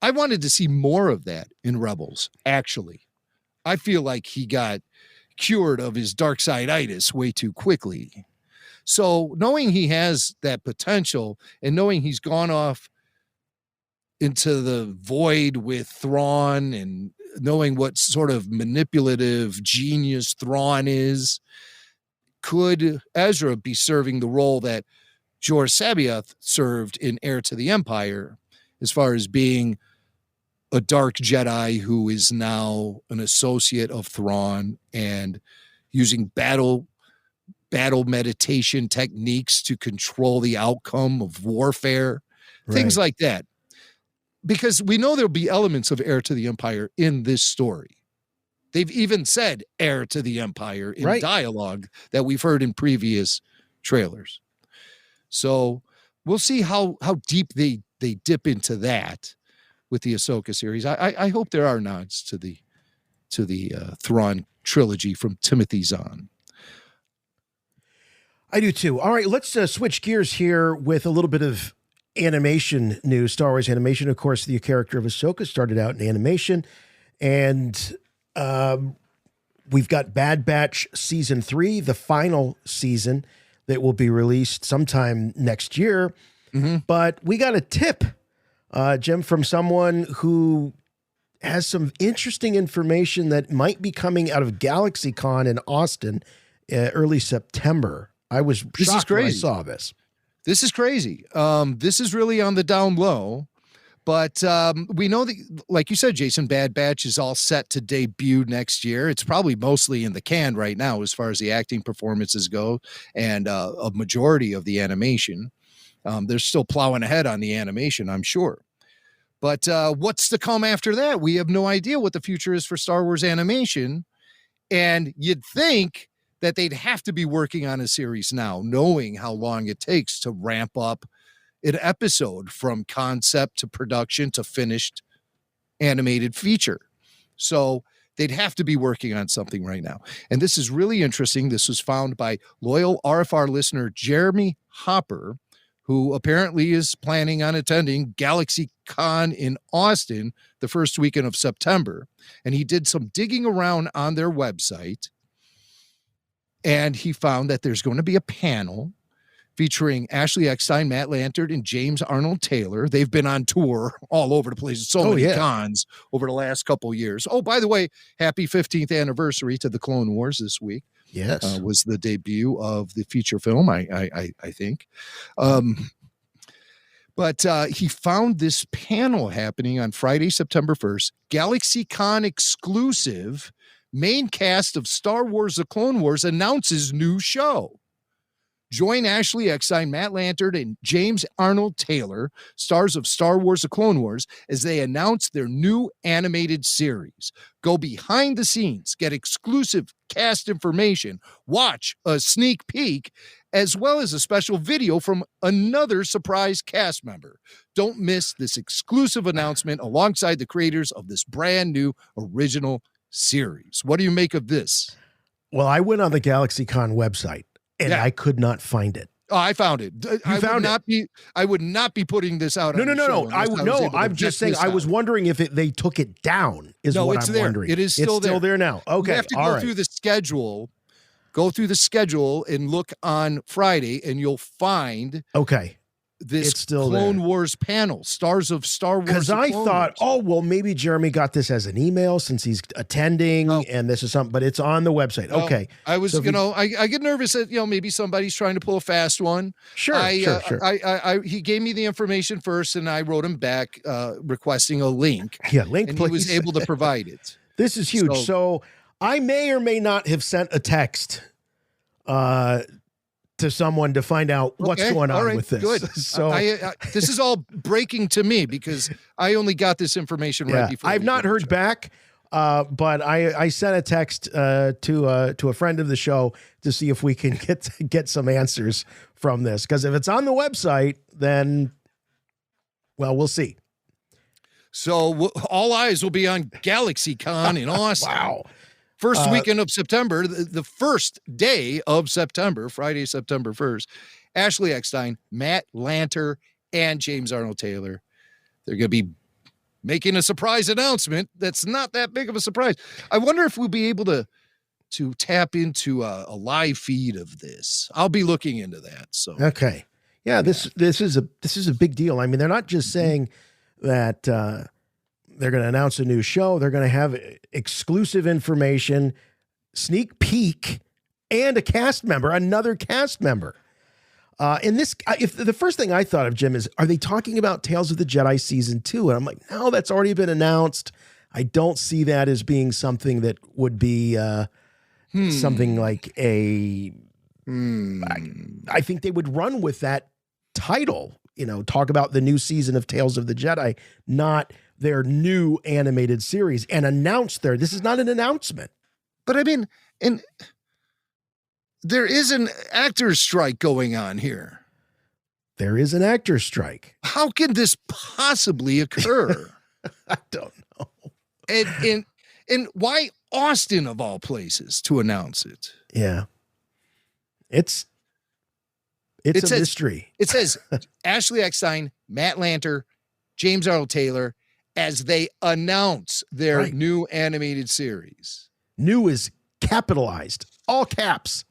I wanted to see more of that in Rebels, actually. I feel like he got cured of his dark side-itis way too quickly. So knowing he has that potential and knowing he's gone off into the void with Thrawn and knowing what sort of manipulative genius Thrawn is, could Ezra be serving the role that George Sabaoth served in Heir to the Empire, as far as being a dark Jedi who is now an associate of Thrawn and using battle meditation techniques to control the outcome of warfare, things like that. Because we know there'll be elements of Heir to the Empire in this story. They've even said Heir to the Empire in dialogue that we've heard in previous trailers. So we'll see how deep they dip into that with the Ahsoka series. I hope there are nods to the Thrawn trilogy from Timothy Zahn. I do too. All right, let's switch gears here with a little bit of animation news. Star Wars animation, of course, the character of Ahsoka started out in animation, and we've got Bad Batch Season 3, the final season that will be released sometime next year. But we got a tip, Jim, from someone who has some interesting information that might be coming out of GalaxyCon in Austin early September. I was shocked when I saw this. This is crazy. This is really on the down low, but we know that, like you said, Jason, Bad Batch is all set to debut next year. It's probably mostly in the can right now as far as the acting performances go and a majority of the animation. They're still plowing ahead on the animation, I'm sure. But what's to come after that? We have no idea what the future is for Star Wars animation. And you'd think that they'd have to be working on a series now, knowing how long it takes to ramp up an episode from concept to production to finished animated feature. So they'd have to be working on something right now. And this is really interesting. This was found by loyal RFR listener Jeremy Hopper, who apparently is planning on attending GalaxyCon in Austin the first weekend of September. And he did some digging around on their website, and he found that there's going to be a panel featuring Ashley Eckstein, Matt Lanter, and James Arnold Taylor. They've been on tour all over the place. So many cons over the last couple of years. Oh, by the way, happy 15th anniversary to the Clone Wars this week. Yes. Was the debut of the feature film, I think. But he found this panel happening on Friday, September 1st, GalaxyCon exclusive. Main cast of Star Wars The Clone Wars announces new show. Join Ashley Eckstein, Matt Lanter, and James Arnold Taylor, stars of Star Wars The Clone Wars, as they announce their new animated series. Go behind the scenes, get exclusive cast information, watch a sneak peek, as well as a special video from another surprise cast member. Don't miss this exclusive announcement alongside the creators of this brand new original series. What do you make of this? Well, I went on the GalaxyCon website and I could not find it. Oh, I found it. I would not be putting this out. No. I'm just saying. I was wondering if they took it down. It's there. Wondering. It is still there. It's still there now. Okay. You have to go through the schedule. Go through the schedule and look on Friday, and you'll find this Clone Wars panel, Stars of Star Wars. Because I thought, maybe Jeremy got this as an email since he's attending, and this is something, but it's on the website. No, okay. I was, I get nervous that, maybe somebody's trying to pull a fast one. Sure. He gave me the information first, and I wrote him back requesting a link. Yeah, link, and please. He was able to provide it. This is huge. So I may or may not have sent a text to someone to find out what's going on with this. Good. So this is all breaking to me because I only got this information right before. I've not heard back, but I sent a text to a friend of the show to see if we can get some answers from this. Because if it's on the website, then we'll see. So all eyes will be on GalaxyCon in Austin. Wow. First weekend of September, the first day of September, Friday, September 1st, Ashley Eckstein, Matt Lanter, and James Arnold Taylor. They're going to be making a surprise announcement that's not that big of a surprise. I wonder if we'll be able to tap into a live feed of this. I'll be looking into that. So okay. Yeah, this is a big deal. I mean, they're not just saying that they're going to announce a new show. They're going to have exclusive information, sneak peek, and another cast member. And this, if the first thing I thought of, Jim, is, are they talking about Tales of the Jedi Season 2? And I'm like, no, that's already been announced. I don't see that as being something that would be something like I think they would run with that title, talk about the new season of Tales of the Jedi, not their new animated series, and announce this is not an announcement. But I mean, there is an actor's strike going on here. There is an actor's strike. How can this possibly occur? I don't know. And why Austin of all places to announce it? Yeah. It's a mystery. It says Ashley Eckstein, Matt Lanter, James Arnold Taylor, as they announce their new animated series. New is capitalized, all caps.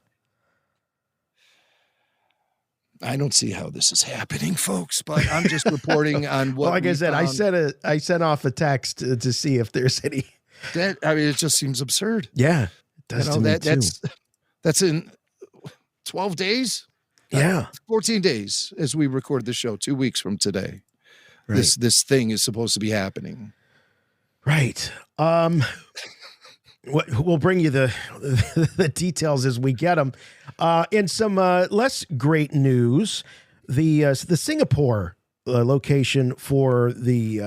I don't see how this is happening, folks, but I'm just reporting on what. Well, like I said, I sent off a text to see if there's any. It just seems absurd. Yeah, it does to me too. That's in 12 days. Yeah, 14 days as we record the show. 2 weeks from today. Right. This thing is supposed to be happening. Right. We'll bring you the details as we get them. In some less great news, the Singapore location for the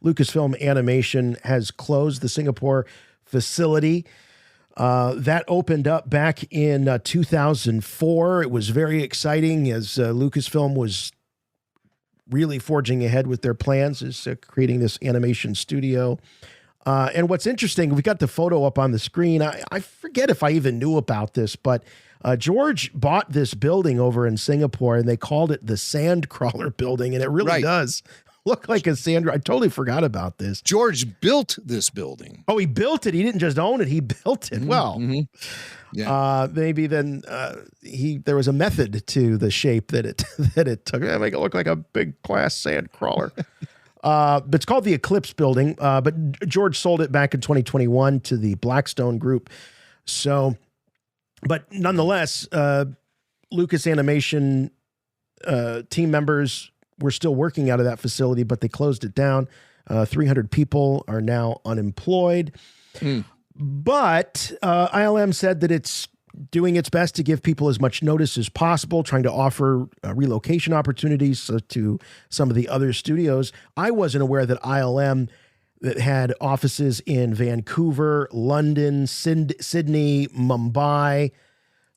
Lucasfilm animation has closed. The Singapore facility that opened up back in 2004. It was very exciting as Lucasfilm was really forging ahead with their plans, is creating this animation studio. And what's interesting, we got the photo up on the screen. I forget if I even knew about this, but George bought this building over in Singapore, and they called it the Sandcrawler Building, and it really does look like a sand. I totally forgot about this. George built this building. Oh, he built it. He didn't just own it. He built it. Well, maybe then there was a method to the shape that it took. Make it look like a big glass sand crawler. But it's called the Eclipse Building. But George sold it back in 2021 to the Blackstone Group. So, but nonetheless, Lucas Animation team members were still working out of that facility, but they closed it down. 300 people are now unemployed. But ILM said that it's doing its best to give people as much notice as possible, trying to offer relocation opportunities to some of the other studios. I wasn't aware that ILM that had offices in Vancouver, London, Sydney, Mumbai.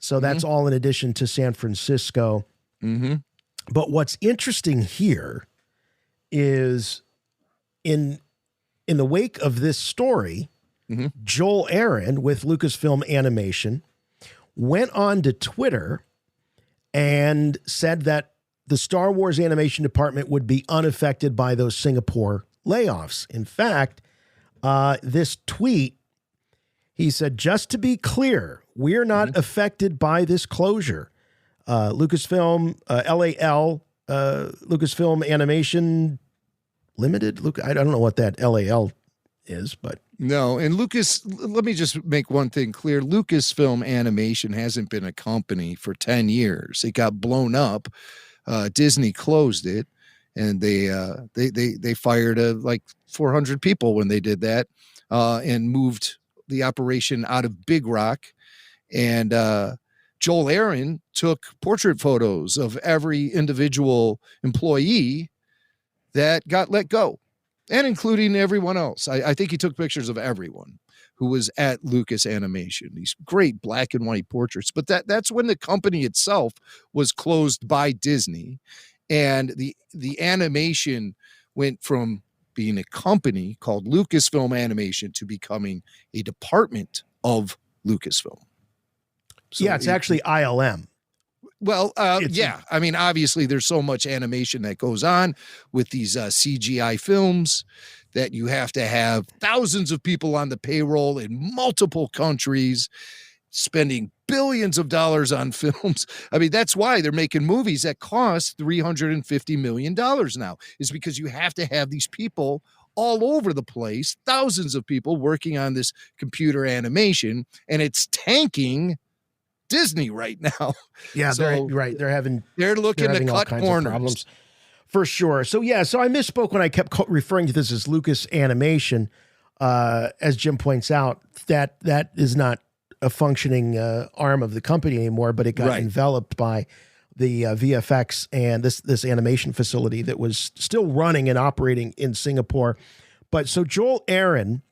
So that's all in addition to San Francisco. Mm-hmm. But what's interesting here is in the wake of this story, Joel Aaron with Lucasfilm Animation went on to Twitter and said that the Star Wars animation department would be unaffected by those Singapore layoffs. In fact, this tweet, he said, just to be clear, we're not affected by this closure. Lucasfilm, LAL, Lucasfilm Animation Limited. I don't know what that LAL is, but. No, and let me just make one thing clear. Lucasfilm Animation hasn't been a company for 10 years. It got blown up. Disney closed it, and they fired like 400 people when they did that, and moved the operation out of Big Rock. And Joel Aaron took portrait photos of every individual employee that got let go, and including everyone else. I think he took pictures of everyone who was at Lucas Animation, these great black and white portraits. But that's when the company itself was closed by Disney, and the animation went from being a company called Lucasfilm Animation to becoming a department of Lucasfilm. So yeah, it's actually ILM. Well, yeah. I mean, obviously, there's so much animation that goes on with these CGI films that you have to have thousands of people on the payroll in multiple countries spending billions of dollars on films. I mean, that's why they're making movies that cost $350 million now, is because you have to have these people all over the place, thousands of people working on this computer animation, and it's tanking Disney right now. Yeah, so, they're right. They're looking to cut corners. Problems for sure. So yeah, so I misspoke when I kept referring to this as Lucas Animation. As Jim points out, that is not a functioning arm of the company anymore, but it got enveloped by the VFX and this animation facility that was still running and operating in Singapore. But so Joel Aaron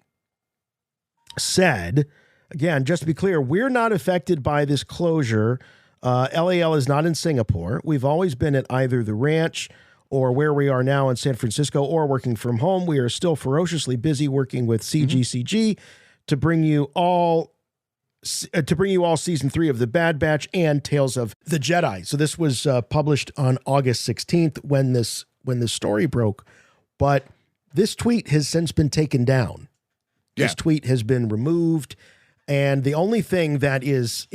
said, again, just to be clear, we're not affected by this closure. LAL is not in Singapore. We've always been at either the ranch or where we are now in San Francisco or working from home. We are still ferociously busy working with CGCG to bring you all season 3 of The Bad Batch and Tales of the Jedi. So this was published on August 16th when this story broke. But this tweet has since been taken down. This tweet has been removed. And the only thing that is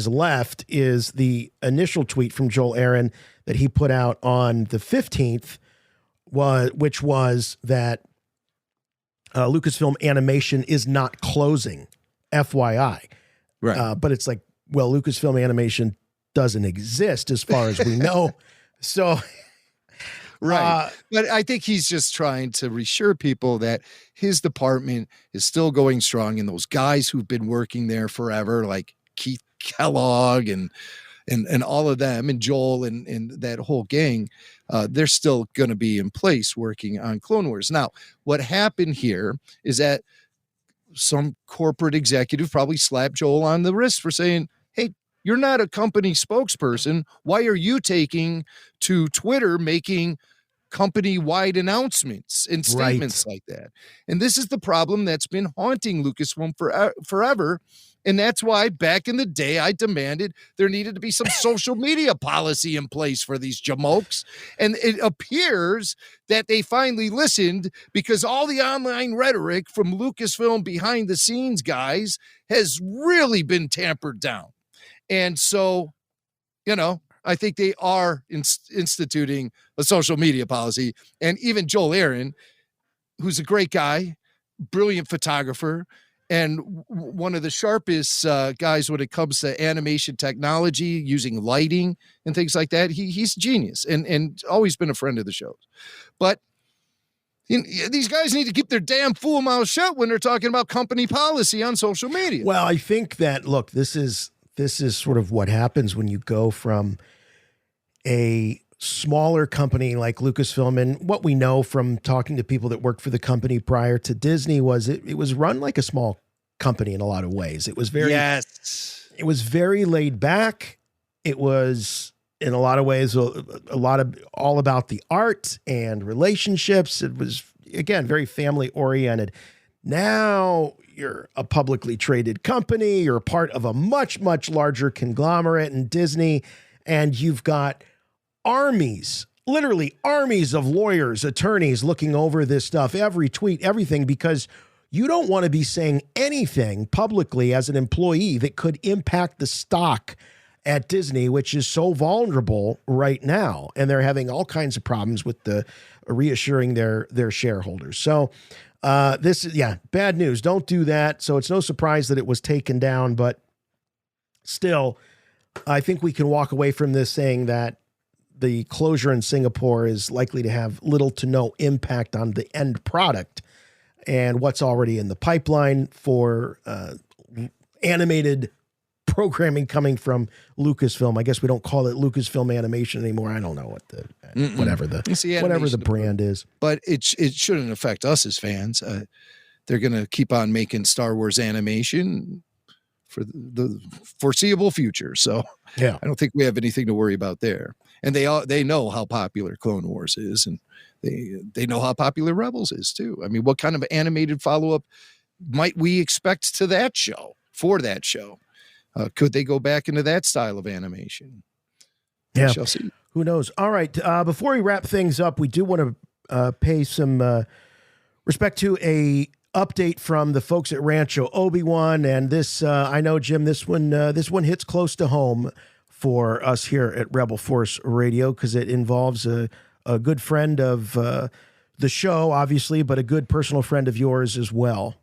left is the initial tweet from Joel Aaron that he put out on the 15th, which was that Lucasfilm Animation is not closing, FYI. Right. But it's like, well, Lucasfilm Animation doesn't exist as far as we know. So... Right. But I think he's just trying to reassure people that his department is still going strong. And those guys who've been working there forever, like Keith Kellogg and all of them, and Joel and that whole gang, they're still going to be in place working on Clone Wars. Now, what happened here is that some corporate executive probably slapped Joel on the wrist for saying, hey, you're not a company spokesperson. Why are you taking to Twitter making company-wide announcements and statements like that? And this is the problem that's been haunting Lucasfilm forever. And that's why back in the day, I demanded there needed to be some social media policy in place for these jamokes. And it appears that they finally listened, because all the online rhetoric from Lucasfilm behind the scenes guys has really been tampered down. And so, I think they are instituting a social media policy. And even Joel Aaron, who's a great guy, brilliant photographer, and one of the sharpest guys when it comes to animation technology, using lighting and things like that, he's a genius and always been a friend of the show. But these guys need to keep their damn fool mouth shut when they're talking about company policy on social media. Well, I think that, look, this is sort of what happens when you go from a smaller company like Lucasfilm. And what we know from talking to people that worked for the company prior to Disney was it was run like a small company in a lot of ways. It was very, It was very laid back. It was, in a lot of ways, all about the art and relationships. It was, again, very family oriented. Now you're a publicly traded company. You're part of a much, much larger conglomerate in Disney. And you've got armies, literally armies of lawyers, attorneys looking over this stuff, every tweet, everything, because you don't want to be saying anything publicly as an employee that could impact the stock at Disney, which is so vulnerable right now. And they're having all kinds of problems with the reassuring their shareholders. So this is, bad news. Don't do that. So it's no surprise that it was taken down, but still, I think we can walk away from this saying that the closure in Singapore is likely to have little to no impact on the end product and what's already in the pipeline for animated programming coming from Lucasfilm. I guess we don't call it Lucasfilm Animation anymore. I don't know what whatever the brand is. But it shouldn't affect us as fans. They're going to keep on making Star Wars animation for the foreseeable future. So I don't think we have anything to worry about there. And they know how popular Clone Wars is, and they know how popular Rebels is too. I mean, what kind of animated follow-up might we expect to that show, for that show? Could they go back into that style of animation? Yeah. We shall see. Who knows? All right. Before we wrap things up, we do want to pay some respect to a update from the folks at Rancho Obi-Wan. And this, I know, Jim, this one hits close to home for us here at Rebel Force Radio, because it involves a good friend of the show, obviously, but a good personal friend of yours as well.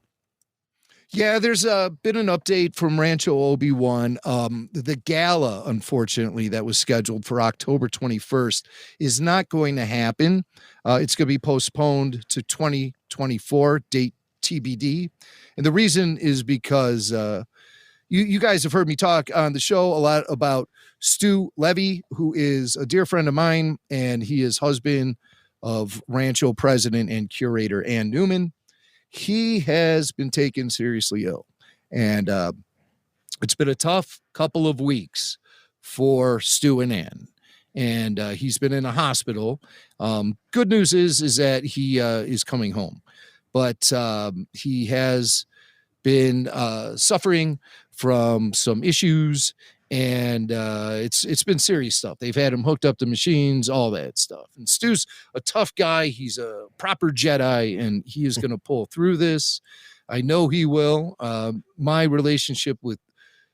Yeah, there's been an update from Rancho Obi-Wan. The gala, unfortunately, that was scheduled for October 21st is not going to happen. It's going to be postponed to 2024, date TBD. And the reason is because you guys have heard me talk on the show a lot about Stu Levy, who is a dear friend of mine, and he is husband of Rancho president and curator Ann Newman. He has been taken seriously ill, and it's been a tough couple of weeks for Stu and Ann, and he's been in a hospital. Good news is that he is coming home, but he has been suffering from some issues, and it's been serious stuff. They've had him hooked up to machines, all that stuff. And Stu's a tough guy. He's a proper Jedi, and he is going to pull through this. I know he will. My relationship with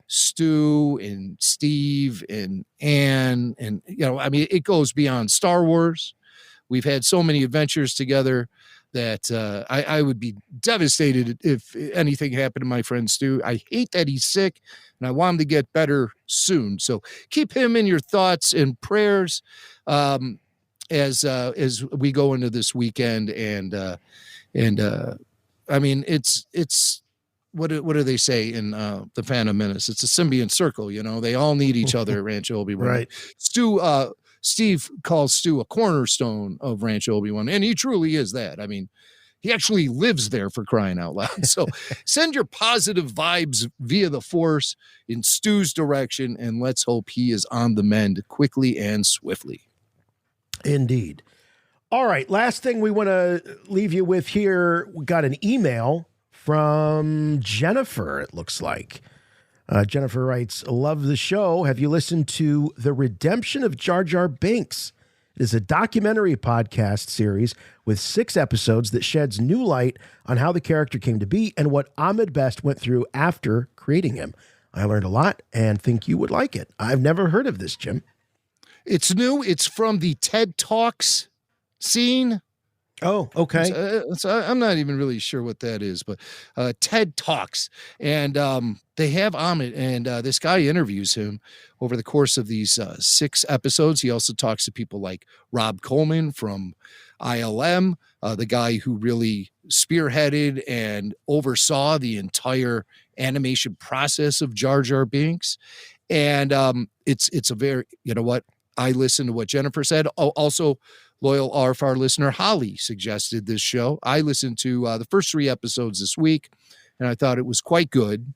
Stu and Steve and Ann, and I mean, it goes beyond Star Wars. We've had so many adventures together that I would be devastated if anything happened to my friend Stu. I hate that he's sick, and I want him to get better soon. So keep him in your thoughts and prayers as we go into this weekend. And I mean, it's what do they say in the Phantom Menace? It's a symbiont circle. They all need each other at Rancho Obi-Wan. Right. Steve calls Stu a cornerstone of Rancho Obi-Wan, and he truly is that. I mean, he actually lives there, for crying out loud. So send your positive vibes via the Force in Stu's direction, and let's hope he is on the mend quickly and swiftly. Indeed. All right, last thing we want to leave you with here. We got an email from Jennifer, it looks like. Jennifer writes, love the show. Have you listened to The Redemption of Jar Jar Binks? It is a documentary podcast series with 6 episodes that sheds new light on how the character came to be and what Ahmed Best went through after creating him. I learned a lot and think you would like it. I've never heard of this, Jim. It's new. It's from the TED Talks scene. Oh, okay. I'm not even really sure what that is, but TED Talks. And they have Ahmed, and this guy interviews him over the course of these 6 episodes. He also talks to people like Rob Coleman from ILM, the guy who really spearheaded and oversaw the entire animation process of Jar Jar Binks. And it's a very, I listened to what Jennifer said. Also, loyal RFR listener Holly suggested this show. I listened to the first 3 episodes this week, and I thought it was quite good.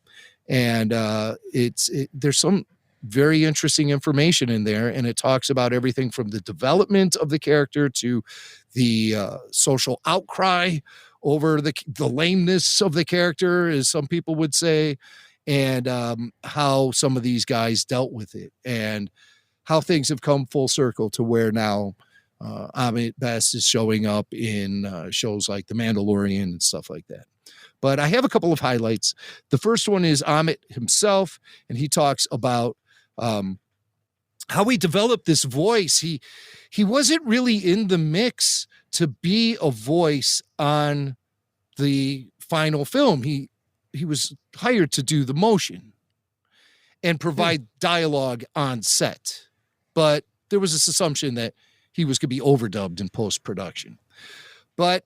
And there's some very interesting information in there, and it talks about everything from the development of the character to the social outcry over the lameness of the character, as some people would say, and how some of these guys dealt with it, and how things have come full circle to where now Amit Best is showing up in shows like The Mandalorian and stuff like that. But I have a couple of highlights. The first one is Amit himself, and he talks about how he developed this voice. He wasn't really in the mix to be a voice on the final film. He was hired to do the motion and provide dialogue on set. But there was this assumption that he was going to be overdubbed in post-production. But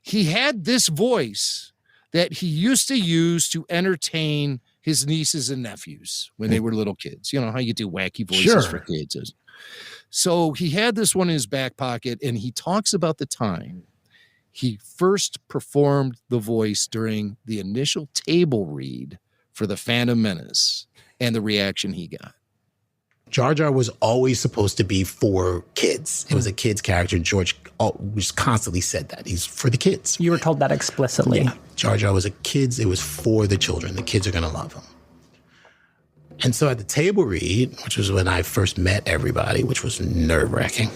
he had this voice that he used to use to entertain his nieces and nephews when they were little kids. You know how you do wacky voices for kids. So he had this one in his back pocket, and he talks about the time he first performed the voice during the initial table read for The Phantom Menace and the reaction he got. Jar Jar was always supposed to be for kids. It was a kid's character. George just constantly said that. He's for the kids. You were told that explicitly. Yeah. Jar Jar was a kid's. It was for the children. The kids are going to love him. And so at the table read, which was when I first met everybody, which was nerve-wracking,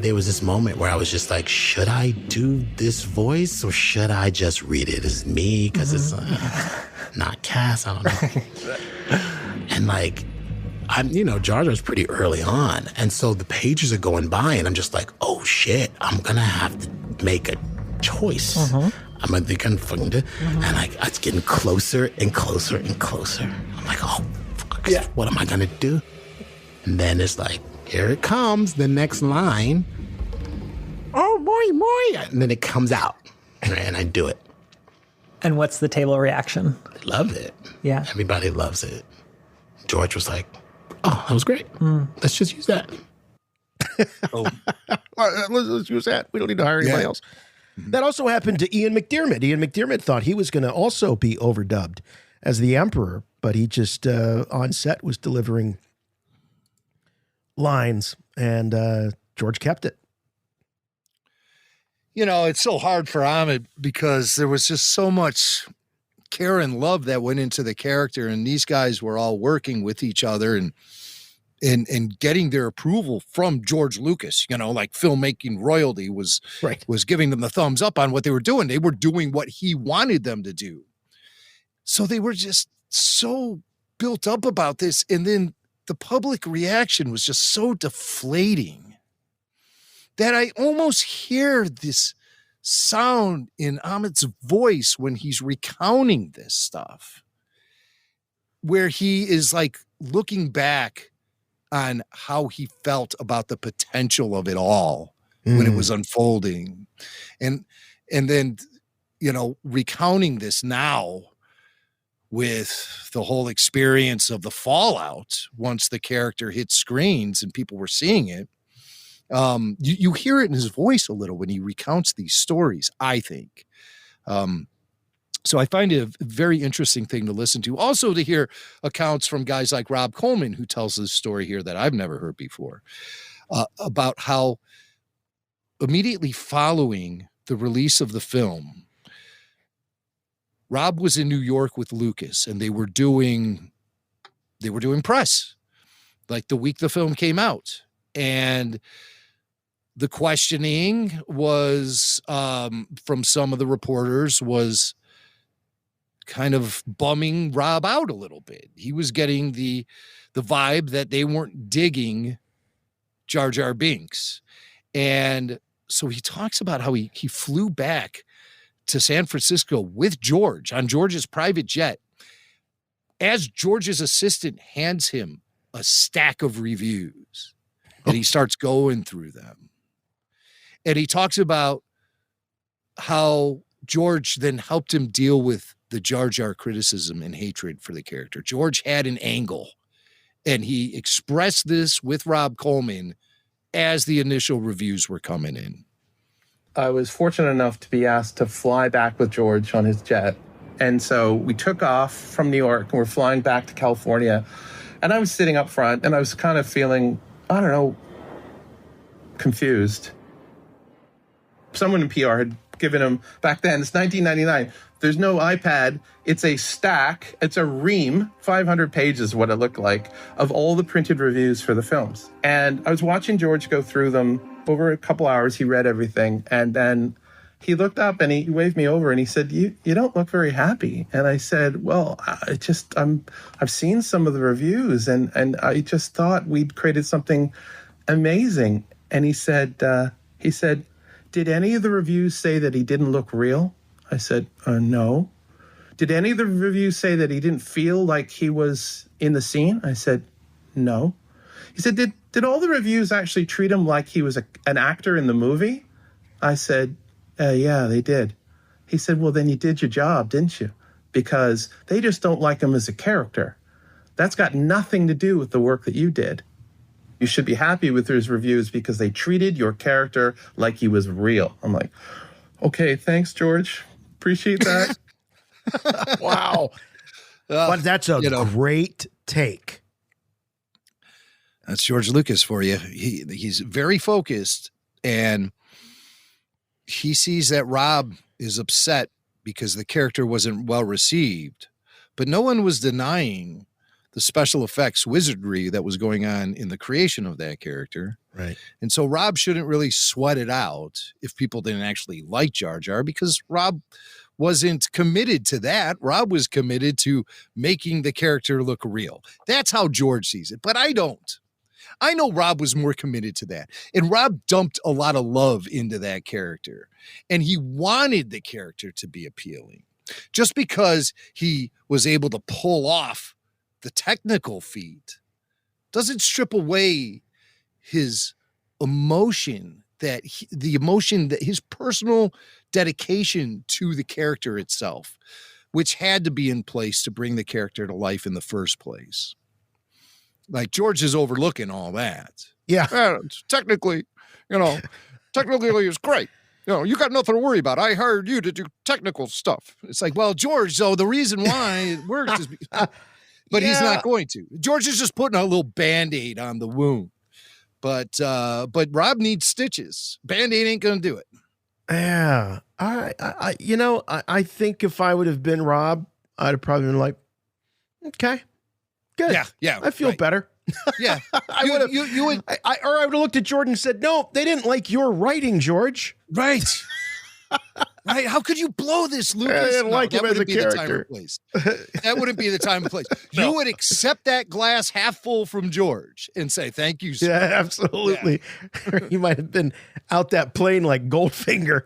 there was this moment where I was just like, should I do this voice or should I just read it as me? Because it's not Cass. I don't know. And like, Jar Jar's pretty early on. And so the pages are going by and I'm just like, oh shit, I'm going to have to make a choice. I'm going to fucking do. And it's getting closer and closer and closer. I'm like, oh, fuck, what am I going to do? And then it's like, here it comes, the next line. Oh, boy. And then it comes out and I do it. And what's the table reaction? They love it. Yeah. Everybody loves it. George was like, oh, that was great. Let's just use that. Let's use that. We don't need to hire anybody else. That also happened to Ian McDiarmid. Ian McDiarmid thought he was going to also be overdubbed as the Emperor, but he just on set was delivering lines, and George kept it. It's so hard for Ahmed because there was just so much care and love that went into the character, and these guys were all working with each other and getting their approval from George Lucas. Like filmmaking royalty was giving them the thumbs up on what they were doing. They were doing what he wanted them to do. So they were just so built up about this, and then the public reaction was just so deflating that I almost hear this sound in Ahmed's voice when he's recounting this stuff, where he is like looking back on how he felt about the potential of it all when it was unfolding. And then, recounting this now with the whole experience of the fallout once the character hit screens and people were seeing it. You hear it in his voice a little when he recounts these stories, I think. So I find it a very interesting thing to listen to. Also to hear accounts from guys like Rob Coleman, who tells this story here that I've never heard before, about how immediately following the release of the film, Rob was in New York with Lucas, and they were doing press like the week the film came out. And the questioning was from some of the reporters was kind of bumming Rob out a little bit. He was getting the vibe that they weren't digging Jar Jar Binks. And so he talks about how he flew back to San Francisco with George on George's private jet as George's assistant hands him a stack of reviews. And he starts going through them. And he talks about how George then helped him deal with the Jar Jar criticism and hatred for the character. George had an angle, and he expressed this with Rob Coleman as the initial reviews were coming in. I was fortunate enough to be asked to fly back with George on his jet And so we took off from New York and we're flying back to California. And I was sitting up front and I was kind of feeling, I don't know, confused. Someone in PR had given him, back then, it's 1999, there's no iPad. It's a stack, it's a ream, 500 pages, what it looked like, of all the printed reviews for the films. And I was watching George go through them over a couple hours. He read everything. And then he looked up and he waved me over and he said, you don't look very happy. And I said, well, I've seen some of the reviews and I just thought we'd created something amazing. And he said, did any of the reviews say that he didn't look real? I said, no. Did any of the reviews say that he didn't feel like he was in the scene? I said, no. He said, did all the reviews actually treat him like he was an actor in the movie? I said, yeah, they did. He said, well, then you did your job, didn't you? Because they just don't like him as a character. That's got nothing to do with the work that you did. You should be happy with his reviews because they treated your character like he was real. I'm like, okay, thanks, George. Appreciate that. Wow. But that's a great take. That's George Lucas for you. He's very focused, and he sees that Rob is upset because the character wasn't well received, but no one was denying the special effects wizardry that was going on in the creation of that character. Right. And so Rob shouldn't really sweat it out if people didn't actually like Jar Jar, because Rob wasn't committed to that. Rob was committed to making the character look real. That's how George sees it, but I don't. I know Rob was more committed to that. And Rob dumped a lot of love into that character. And he wanted the character to be appealing. Just because he was able to pull off the technical feat doesn't strip away his emotion, the emotion that his personal dedication to the character itself, which had to be in place to bring the character to life in the first place. Like, George is overlooking all that. Yeah. Technically it's great. You got nothing to worry about. I hired you to do technical stuff. It's like, well, George, so the reason why it works is because, but he's not going to. George is just putting a little Band-Aid on the wound. But Rob needs stitches. Band-Aid ain't going to do it. Yeah. I think if I would have been Rob, I'd have probably been like, okay, good. Yeah. I feel better. Yeah. I would have looked at Jordan and said, no, they didn't like your writing, George. Right. Right. How could you blow this, Lucas? I didn't like him as a character. The time or place. That wouldn't be the time and place. No. You would accept that glass half full from George and say, thank you, sir. Yeah, absolutely. Yeah. You might have been out that plane like Goldfinger.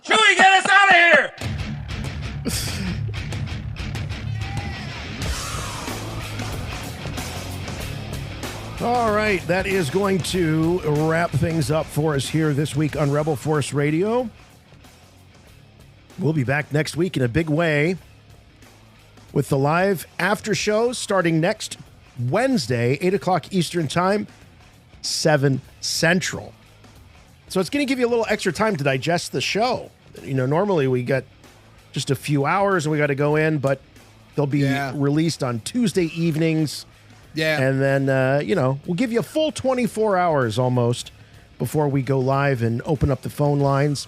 Chewie, get us out of here! All right, that is going to wrap things up for us here this week on Rebel Force Radio. We'll be back next week in a big way with the live after show starting next Wednesday, 8 o'clock Eastern Time, 7 Central. So it's going to give you a little extra time to digest the show. Normally we get just a few hours and we got to go in, but they'll be released on Tuesday evenings. Yeah. And then, we'll give you a full 24 hours almost before we go live and open up the phone lines.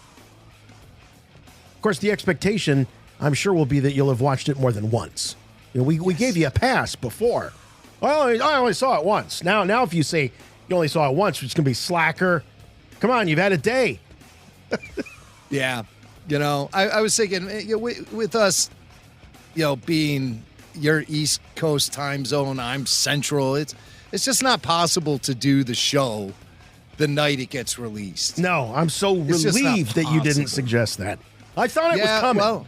Of course, the expectation, I'm sure, will be that you'll have watched it more than once. We gave you a pass before. Well, I only saw it once. Now, if you say you only saw it once, it's going to be slacker. Come on, you've had a day. Yeah. I was thinking with us, being your East Coast time zone, I'm Central. It's just not possible to do the show the night it gets released. No, I'm so relieved that you didn't suggest that. I thought it was coming. Well,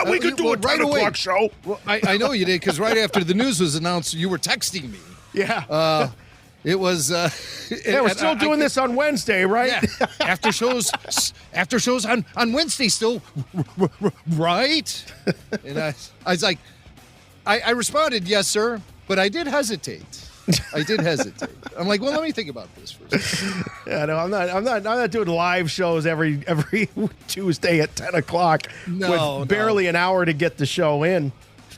we could do a 10 o'clock show. Well, I know you did, because right after the news was announced, you were texting me. Yeah. It was. We're still doing this on Wednesday, right? Yeah. After shows on Wednesday still, right? And I was like, I responded, yes, sir, but I did hesitate. I did hesitate. I'm like, well, let me think about this for a second. Yeah, no, I'm not doing live shows every Tuesday at 10 o'clock with barely an hour to get the show in.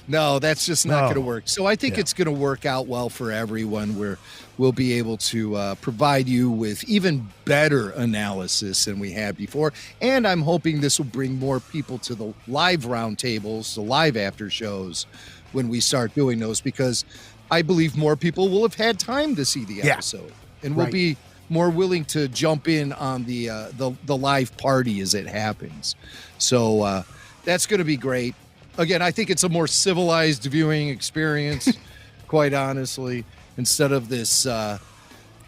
No, that's just not going to work. So I think it's going to work out well for everyone, where we'll be able to provide you with even better analysis than we had before. And I'm hoping this will bring more people to the live roundtables, the live after shows when we start doing those, because I believe more people will have had time to see the episode and will be more willing to jump in on the live party as it happens. So that's going to be great. Again, I think it's a more civilized viewing experience, quite honestly, instead of this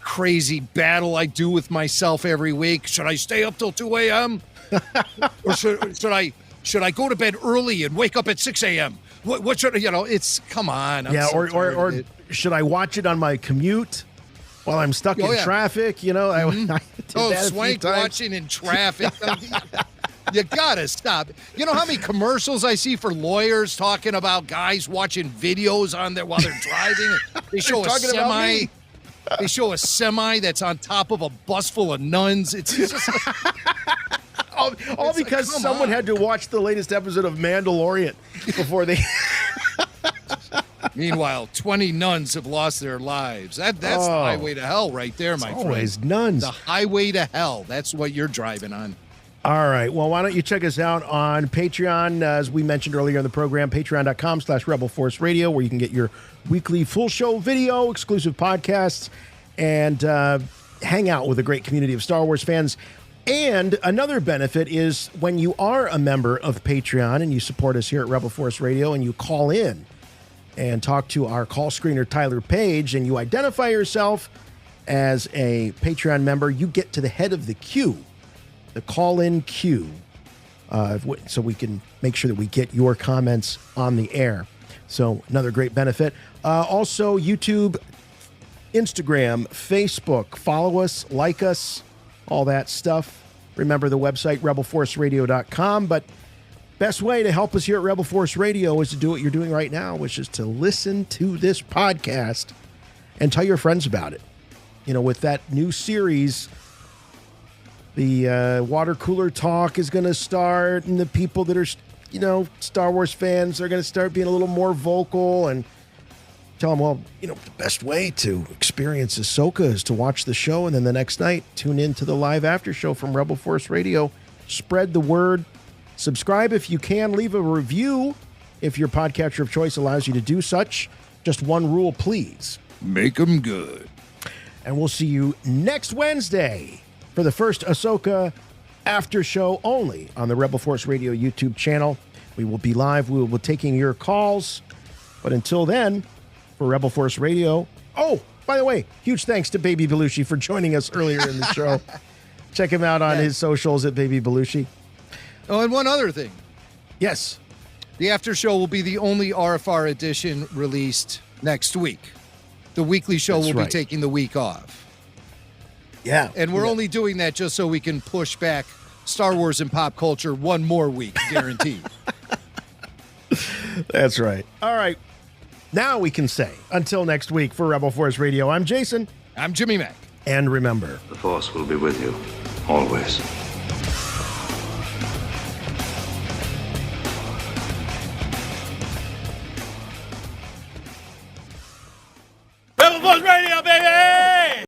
crazy battle I do with myself every week. Should I stay up till 2 a.m.? Or should I go to bed early and wake up at 6 a.m.? What should it's come on. Or should I watch it on my commute while I'm stuck in traffic? You know, I did that swank watching in traffic. You gotta stop. You know how many commercials I see for lawyers talking about guys watching videos on there while they're driving? They show a semi. They show a semi that's on top of a bus full of nuns. It's just all because someone had to watch the latest episode of Mandalorian before they. Meanwhile, 20 nuns have lost their lives. That's the highway to hell right there, my friend. Always nuns. The highway to hell. That's what you're driving on. All right. Well, why don't you check us out on Patreon, as we mentioned earlier in the program, patreon.com/Rebel Force Radio, where you can get your weekly full show video, exclusive podcasts, and hang out with a great community of Star Wars fans. And another benefit is when you are a member of Patreon and you support us here at Rebel Force Radio and you call in and talk to our call screener, Tyler Page, and you identify yourself as a Patreon member, you get to the head of the queue. The call-in queue, so we can make sure that we get your comments on the air. So another great benefit. Also, YouTube, Instagram, Facebook. Follow us, like us, all that stuff. Remember the website, rebelforceradio.com. But best way to help us here at Rebel Force Radio is to do what you're doing right now, which is to listen to this podcast and tell your friends about it. You know, with that new series, the water cooler talk is going to start, and the people that are, Star Wars fans are going to start being a little more vocal and tell them, well, the best way to experience Ahsoka is to watch the show, and then the next night, tune in to the live after show from Rebel Force Radio. Spread the word. Subscribe if you can. Leave a review if your podcatcher of choice allows you to do such. Just one rule, please. Make them good. And we'll see you next Wednesday for the first Ahsoka after show only on the Rebel Force Radio YouTube channel. We will be live. We will be taking your calls. But until then, for Rebel Force Radio. Oh, by the way, huge thanks to Baby Belushi for joining us earlier in the show. Check him out on his socials at Baby Belushi. Oh, and one other thing. Yes. The after show will be the only RFR edition released next week. The weekly show will be taking the week off. Yeah. And we're only doing that just so we can push back Star Wars and pop culture one more week, guaranteed. That's right. All right. Now we can say, until next week for Rebel Force Radio, I'm Jason. I'm Jimmy Mack. And remember, the Force will be with you, always. Rebel Force Radio, baby!